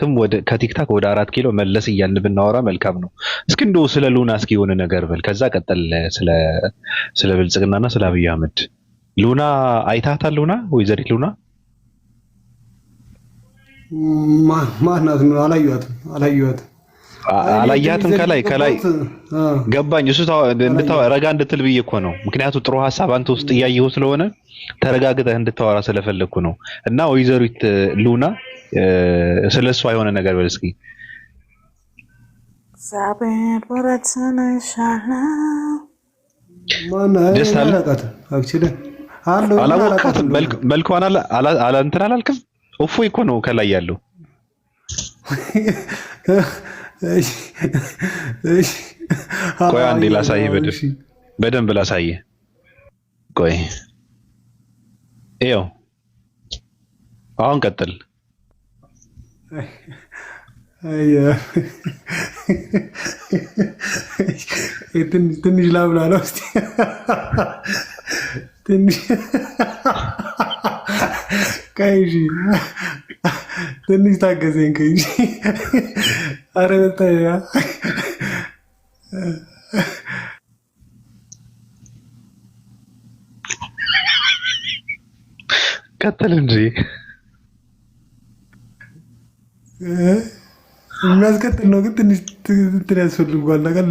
ወደ 4 ኪሎ መለስ እያልን ብናወራ መልካም ነው። እስኪ እንደው ስለ ሉና እስኪ የሆነ ነገር በል። ከዛ ቀጠል ስለ ብልጽግናና ስለ አብይ አህመድ። ሉና አይታታል? ሉና ወይዘሪት ሉና ማናት? አላየኋትም። ከላይ ገባኝ። እሱ ረጋ እንድትል ብዬ እኮ ነው። ምክንያቱም ጥሩ ሀሳብ አንተ ውስጥ እያየሁ ስለሆነ ተረጋግተህ እንድታወራ ስለፈለግኩ ነው። እና ወይዘሪት ሉና ስለሷ የሆነ ነገር በል እስኪ። አላወቃትም። መልኳን እንትን አላልክም? እፎይ እኮ ነው ከላይ ያለው። ቆይ አንዴ ላሳይህ፣ በደንብ ላሳይህ። ቆይ ይኸው አሁን ቀጥል። ትንሽ ላብላ ነው እስኪ ትንሽ ከይጂ ትንሽ ታገዘኝ ከይጂ። ኧረ በጣም ቀጥል እንጂ የሚያስቀጥል ነው ግን ትንሽ እንትን ያስፈልገዋል። ነገር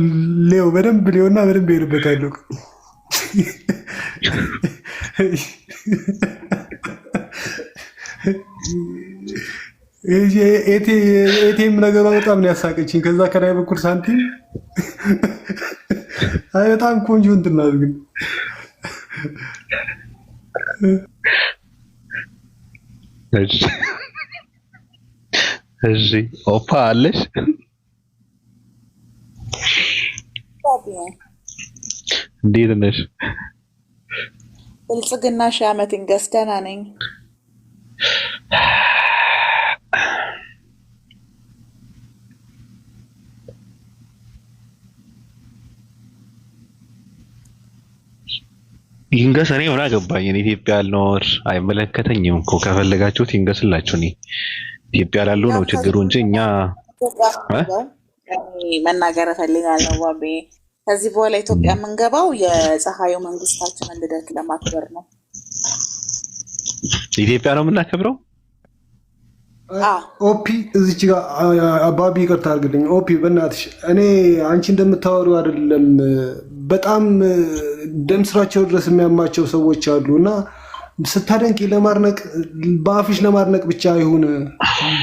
ሌው በደንብ ሌውና በደንብ ይሄድበታለሁ። ኤቲኤም ነገሯ በጣም ነው ያሳቀችኝ። ከዛ ከላይ በኩል ሳንቲም አይ በጣም ቆንጆ እንትን ናት ግን እሺ ኦፓ አለሽ? እንዴት ነሽ? ብልጽግና ሺህ ዓመት ይንገስ። ደህና ነኝ። ይንገስ። እኔ ምን አገባኝ? እኔ ኢትዮጵያ ያልኖር አይመለከተኝም እኮ። ከፈለጋችሁት ይንገስላችሁ። እኔ ኢትዮጵያ ላለው ነው ችግሩ እንጂ እኛ መናገር እፈልጋለሁ ባቤ። ከዚህ በኋላ ኢትዮጵያ የምንገባው የፀሐዩ መንግስታችንን ልደት ለማክበር ነው። ኢትዮጵያ ነው የምናከብረው። ኦፒ እዚች ጋር አባቢ ይቅርታ አድርግልኝ። ኦፒ በእናትሽ እኔ አንቺ እንደምታወሩ አይደለም። በጣም ደም ስራቸው ድረስ የሚያማቸው ሰዎች አሉ እና ስታደንቂ ለማድነቅ በአፍሽ ለማድነቅ ብቻ ይሁን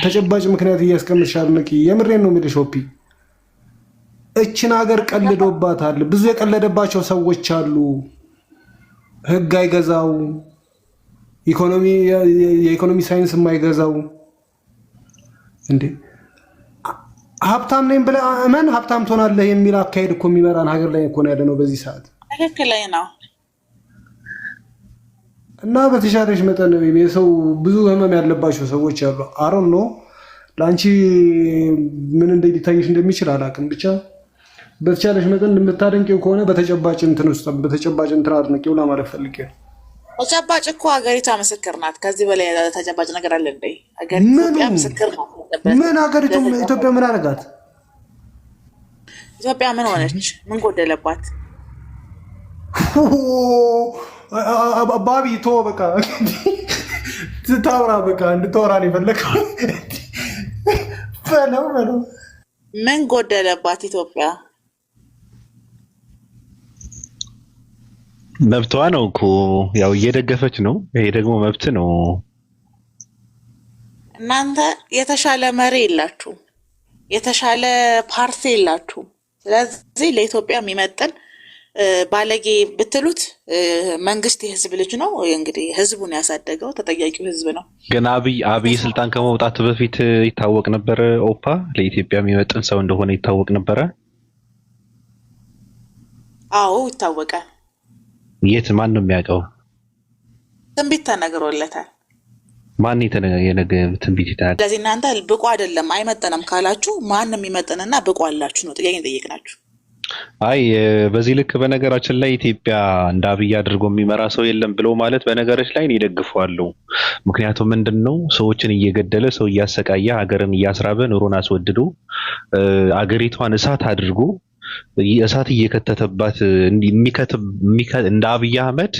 ተጨባጭ ምክንያት እያስቀምጥሽ አድነቂ። የምሬን ነው የምልሽ ኦፒ። እችን ሀገር ቀልዶባታል። ብዙ የቀለደባቸው ሰዎች አሉ። ህግ አይገዛው፣ የኢኮኖሚ ሳይንስ የማይገዛው እንዴ ሀብታም ነኝ ብለህ እመን ሀብታም ትሆናለህ የሚል አካሄድ እኮ የሚመራን ሀገር ላይ እኮ ነው ያለነው በዚህ ሰዓት። ትክክል ነው። እና በተሻለሽ መጠን የሰው ብዙ ህመም ያለባቸው ሰዎች አሉ። አሮን ነው ለአንቺ ምን ሊታይሽ እንደሚችል አላውቅም። ብቻ በተቻለሽ መጠን የምታደንቂው ከሆነ በተጨባጭ እንትን ውስጥ በተጨባጭ እንትን አድንቂው ለማለት ፈልጌ ነው። ተጨባጭ እኮ ሀገሪቷ ምስክር ናት። ከዚህ በላይ ተጨባጭ ነገር አለ እንዴ? ሀገሪቷ ምስክር ናት። ምን ሀገሪቱ ኢትዮጵያ ምን አደረጋት? ኢትዮጵያ ምን ሆነች? ምን ጎደለባት? ባቢ ቶ በቃ ታውራ በቃ እንድታወራ ነው የፈለግኸው። በለው ምን ጎደለባት ኢትዮጵያ? መብቷ ነው እኮ ያው እየደገፈች ነው። ይሄ ደግሞ መብት ነው። እናንተ የተሻለ መሪ የላችሁም፣ የተሻለ ፓርቲ የላችሁም። ስለዚህ ለኢትዮጵያ የሚመጥን ባለጌ ብትሉት መንግስት የህዝብ ልጅ ነው። እንግዲህ ህዝቡን ያሳደገው ተጠያቂው ህዝብ ነው። ግን አብይ ስልጣን ከመውጣቱ በፊት ይታወቅ ነበር። ኦፓ ለኢትዮጵያ የሚመጥን ሰው እንደሆነ ይታወቅ ነበረ። አዎ ይታወቃል። የት ማን ነው የሚያውቀው? ትንቢት ተነግሮለታል። ማን የነገ ትንቢት ይታያል? ስለዚህ እናንተ ብቁ አይደለም አይመጠንም ካላችሁ ማንም የሚመጥንና ብቁ አላችሁ ነው ጥያቄ ጠየቅናችሁ። አይ በዚህ ልክ በነገራችን ላይ ኢትዮጵያ እንደ አብይ አድርጎ የሚመራ ሰው የለም ብሎ ማለት በነገሮች ላይ እኔ ደግፈዋለሁ። ምክንያቱም ምንድነው ሰዎችን እየገደለ ሰው እያሰቃየ ሀገርን እያስራበ ኑሮን አስወድዶ አገሪቷን እሳት አድርጎ እሳት እየከተተባት እንደ አብይ አህመድ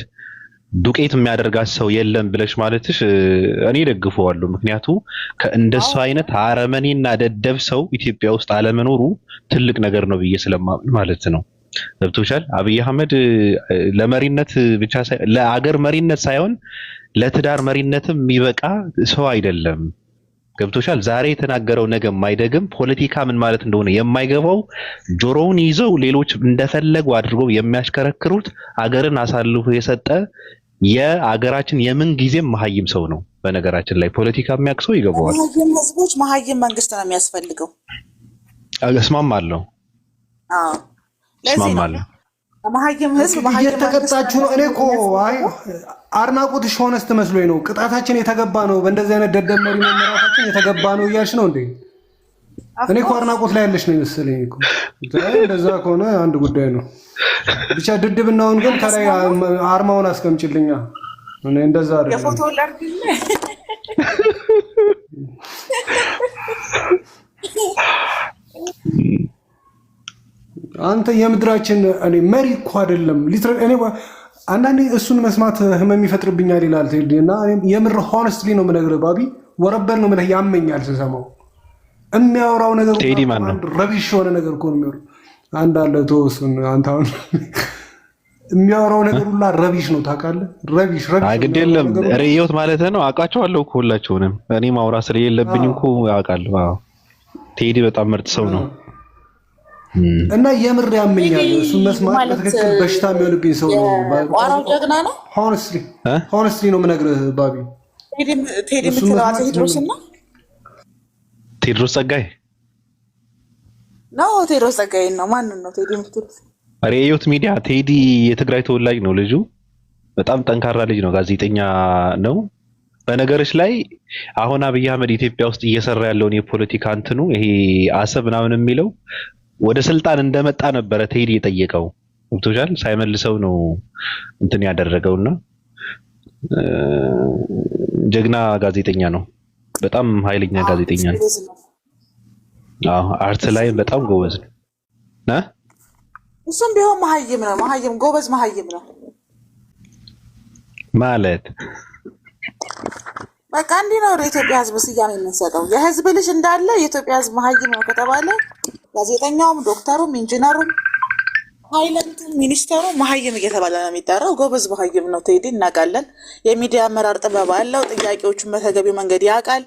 ዱቄት የሚያደርጋት ሰው የለም ብለሽ ማለትሽ እኔ ደግፈዋለሁ። ምክንያቱም እንደሱ አይነት አረመኔና ደደብ ሰው ኢትዮጵያ ውስጥ አለመኖሩ ትልቅ ነገር ነው ብዬ ስለማምን ማለት ነው። ገብቶሻል? አብይ አህመድ ለመሪነት ብቻ ሳይሆን ለአገር መሪነት ሳይሆን ለትዳር መሪነትም የሚበቃ ሰው አይደለም። ገብቶሻል? ዛሬ የተናገረው ነገ የማይደግም ፖለቲካ ምን ማለት እንደሆነ የማይገባው ጆሮውን ይዘው ሌሎች እንደፈለጉ አድርገው የሚያሽከረክሩት አገርን አሳልፎ የሰጠ የአገራችን የምን ጊዜም መሀይም ሰው ነው። በነገራችን ላይ ፖለቲካ የሚያቅሰው ይገባዋል። መሀይም ህዝቦች መሀይም መንግስት ነው የሚያስፈልገው። እስማማለሁ። አዎ ለዚህ ነው መሀይም ህዝብ መሀይም እየተቀጣችሁ ነው። እኔ እኮ አይ አድናቆትሽ ሆነስት መስሎኝ ነው። ቅጣታችን የተገባ ነው፣ በእንደዚህ አይነት ደደብ መሪ መመራታችን የተገባ ነው እያልሽ ነው እንዴ? እኔ እኮ አድናቆት ላይ ያለሽ ነው ይመስለኝ እኮ። እንደዛ ከሆነ አንድ ጉዳይ ነው። ብቻ ድድብናውን ግን ከላይ አርማውን አስቀምጪልኛ። እኔ እንደዛ አይደለም የፎቶ ላርግኝ። አንተ የምድራችን እኔ መሪ እኮ አይደለም ሊትራሊ እኔ አንዳንዴ እሱን መስማት ህመም ይፈጥርብኛል ይላል እና የምር ሆነስትሊ ነው የምነግርህ ባቢ፣ ወረበል ነው የምልህ። ያመኛል ስሰማው። የሚያወራው ነገር ረቢሽ የሆነ ነገር እኮ ነው የሚያወራው። አንድ አለ ተወሱን አንተ አሁን የሚያወራው ነገር ሁላ ረቢሽ ነው ታውቃለህ። ረቢሽ ግድ የለም ርዕዮት ማለት ነው። አውቃቸዋለሁ እኮ ሁላቸውንም። እኔ ማውራት ስለሌለብኝ እኮ አውቃለሁ። አዎ ቴዲ በጣም ምርጥ ሰው ነው እና የምር ያመኛል እሱን መስማት። በትክክል በሽታ የሚሆንብኝ ሰው ነው። ቋራው ጀግና ነው። ሆነስትሊ ነው የምነግርህ ባቢ። ቴዲ የምትለው ቴድሮስ ነው። ቴድሮስ ጸጋይ ነው። ቴድሮስ ጸጋይ ነው። ማንን ነው ቴዲ የምትሉት? ርዕዮት ሚዲያ። ቴዲ የትግራይ ተወላጅ ነው ልጁ። በጣም ጠንካራ ልጅ ነው። ጋዜጠኛ ነው። በነገሮች ላይ አሁን አብይ አህመድ ኢትዮጵያ ውስጥ እየሰራ ያለውን የፖለቲካ እንትኑ ይሄ አሰብ ምናምን የሚለው ወደ ስልጣን እንደመጣ ነበረ ቴዲ የጠየቀው። ገብቶሻል? ሳይመልሰው ነው እንትን ያደረገውና ጀግና ጋዜጠኛ ነው። በጣም ኃይለኛ ጋዜጠኛ ነው። አዎ አርት ላይ በጣም ጎበዝ ነው። እሱም ቢሆን መሀይም ነው። መሀይም ጎበዝ መሀይም ነው ማለት በቃ እንዲህ ነው። ለኢትዮጵያ ሕዝብ ስያሜ የምንሰጠው የህዝብ ልጅ እንዳለ የኢትዮጵያ ሕዝብ መሀይም ነው ከተባለ ጋዜጠኛውም፣ ዶክተሩም፣ ኢንጂነሩም፣ ፓይለቱም፣ ሚኒስተሩ መሀይም እየተባለ ነው የሚጠራው። ጎበዝ መሀይም ነው ቴዲ እናውቃለን። የሚዲያ አመራር ጥበብ አለው። ጥያቄዎቹን በተገቢው መንገድ ያውቃል።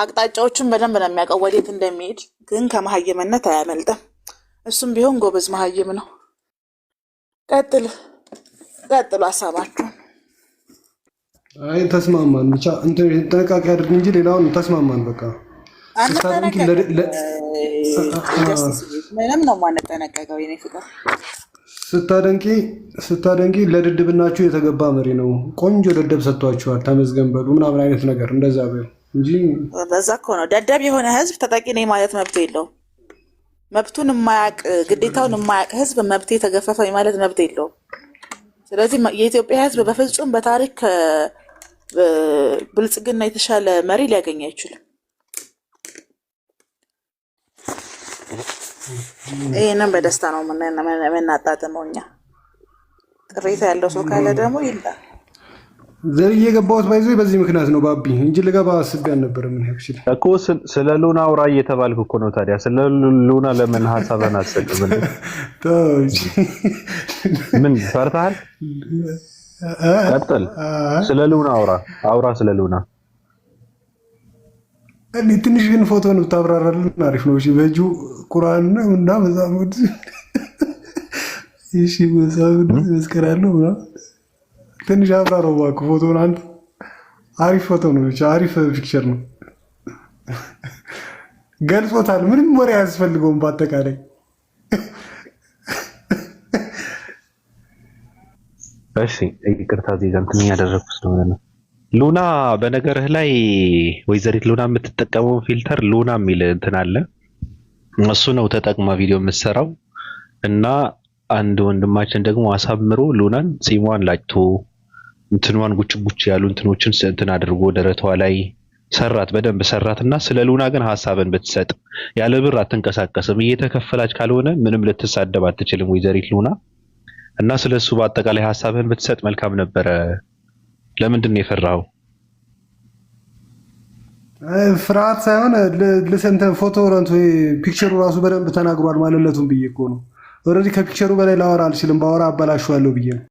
አቅጣጫዎቹን በደንብ ነው የሚያውቀው ወዴት እንደሚሄድ። ግን ከመሀይምነት አያመልጥም። እሱም ቢሆን ጎበዝ መሀይም ነው። ቀጥሉ ሀሳባችሁን። አይ ተስማማን። ብቻ እንትን ጥንቃቄ አድርግ እንጂ ሌላውን ተስማማን። በቃ ምንም ነው የማንጠነቀቀው። የኔ ፍቅር ስታደንቂ ለድድብናችሁ የተገባ መሪ ነው። ቆንጆ ደደብ ሰጥቷችኋል፣ ተመዝገን በሉ ምናምን አይነት ነገር እንደዛ በሉ እንጂ በዛ እኮ ነው። ደደብ የሆነ ህዝብ ተጠቂ ነኝ ማለት መብት የለውም። መብቱን የማያውቅ ግዴታውን የማያውቅ ህዝብ መብት የተገፈፈ ማለት መብት የለውም። ስለዚህ የኢትዮጵያ ህዝብ በፍጹም በታሪክ ብልጽግና የተሻለ መሪ ሊያገኝ አይችልም። ይህንን በደስታ ነው የምናጣጥመው እኛ። ቅሬታ ያለው ሰው ካለ ደግሞ ይላል። ዘር እየገባሁት ባይዞ በዚህ ምክንያት ነው ባቢ እንጂ ልገባ አስቤ አልነበረም። ምን ያክል እኮ ስለ ሉና አውራ እየተባልኩ እኮ ነው። ታዲያ ስለ ሉና ለምን ሐሳብን አትሰጥም? ምን ፈርተሃል? ቀጥል። ስለ ሉና አውራ ስለ ሉና እኔ ትንሽ ግን ፎቶን ብታብራራልን አሪፍ ነው። እሺ በእጁ ቁርአን እና መጽሐፍ ቅዱስ እሺ መጽሐፍ ቅዱስ መስከራለሁ ነው። ትንሽ አብራራው እባክህ ፎቶን አንተ። አሪፍ ፎቶ ነው፣ ብቻ አሪፍ ፒክቸር ነው። ገልጾታል። ምንም ወሬ አያስፈልገውም በአጠቃላይ። እሺ ይቅርታ ዜጋ እንትን ያደረኩ ስለሆነ ነው። ሉና በነገርህ ላይ ወይዘሪት ሉና የምትጠቀመው ፊልተር ሉና የሚል እንትን አለ። እሱ ነው ተጠቅማ ቪዲዮ የምትሰራው እና አንድ ወንድማችን ደግሞ አሳምሮ ሉናን ጺሟን ላጭቶ እንትኗን ጉጭ ያሉ እንትኖችን እንትን አድርጎ ደረቷ ላይ ሰራት፣ በደንብ ሰራትና ስለ ሉና ግን ሐሳብን ብትሰጥ ያለ ብር አትንቀሳቀስም። እየተከፈላች ካልሆነ ምንም ልትሳደብ አትችልም ወይዘሪት ሉና እና ስለሱ በአጠቃላይ ሐሳብን ብትሰጥ መልካም ነበረ። ለምንድን ነው የፈራኸው? ፍርሃት ሳይሆን ለሰንተን ፎቶ ረንቶ ፒክቸሩ ራሱ በደንብ ተናግሯል ማንነቱን ብዬ እኮ ነው። ኦልሬዲ ከፒክቸሩ በላይ ላወራ አልችልም። ባወራ አበላሽዋለሁ ብዬ ነው።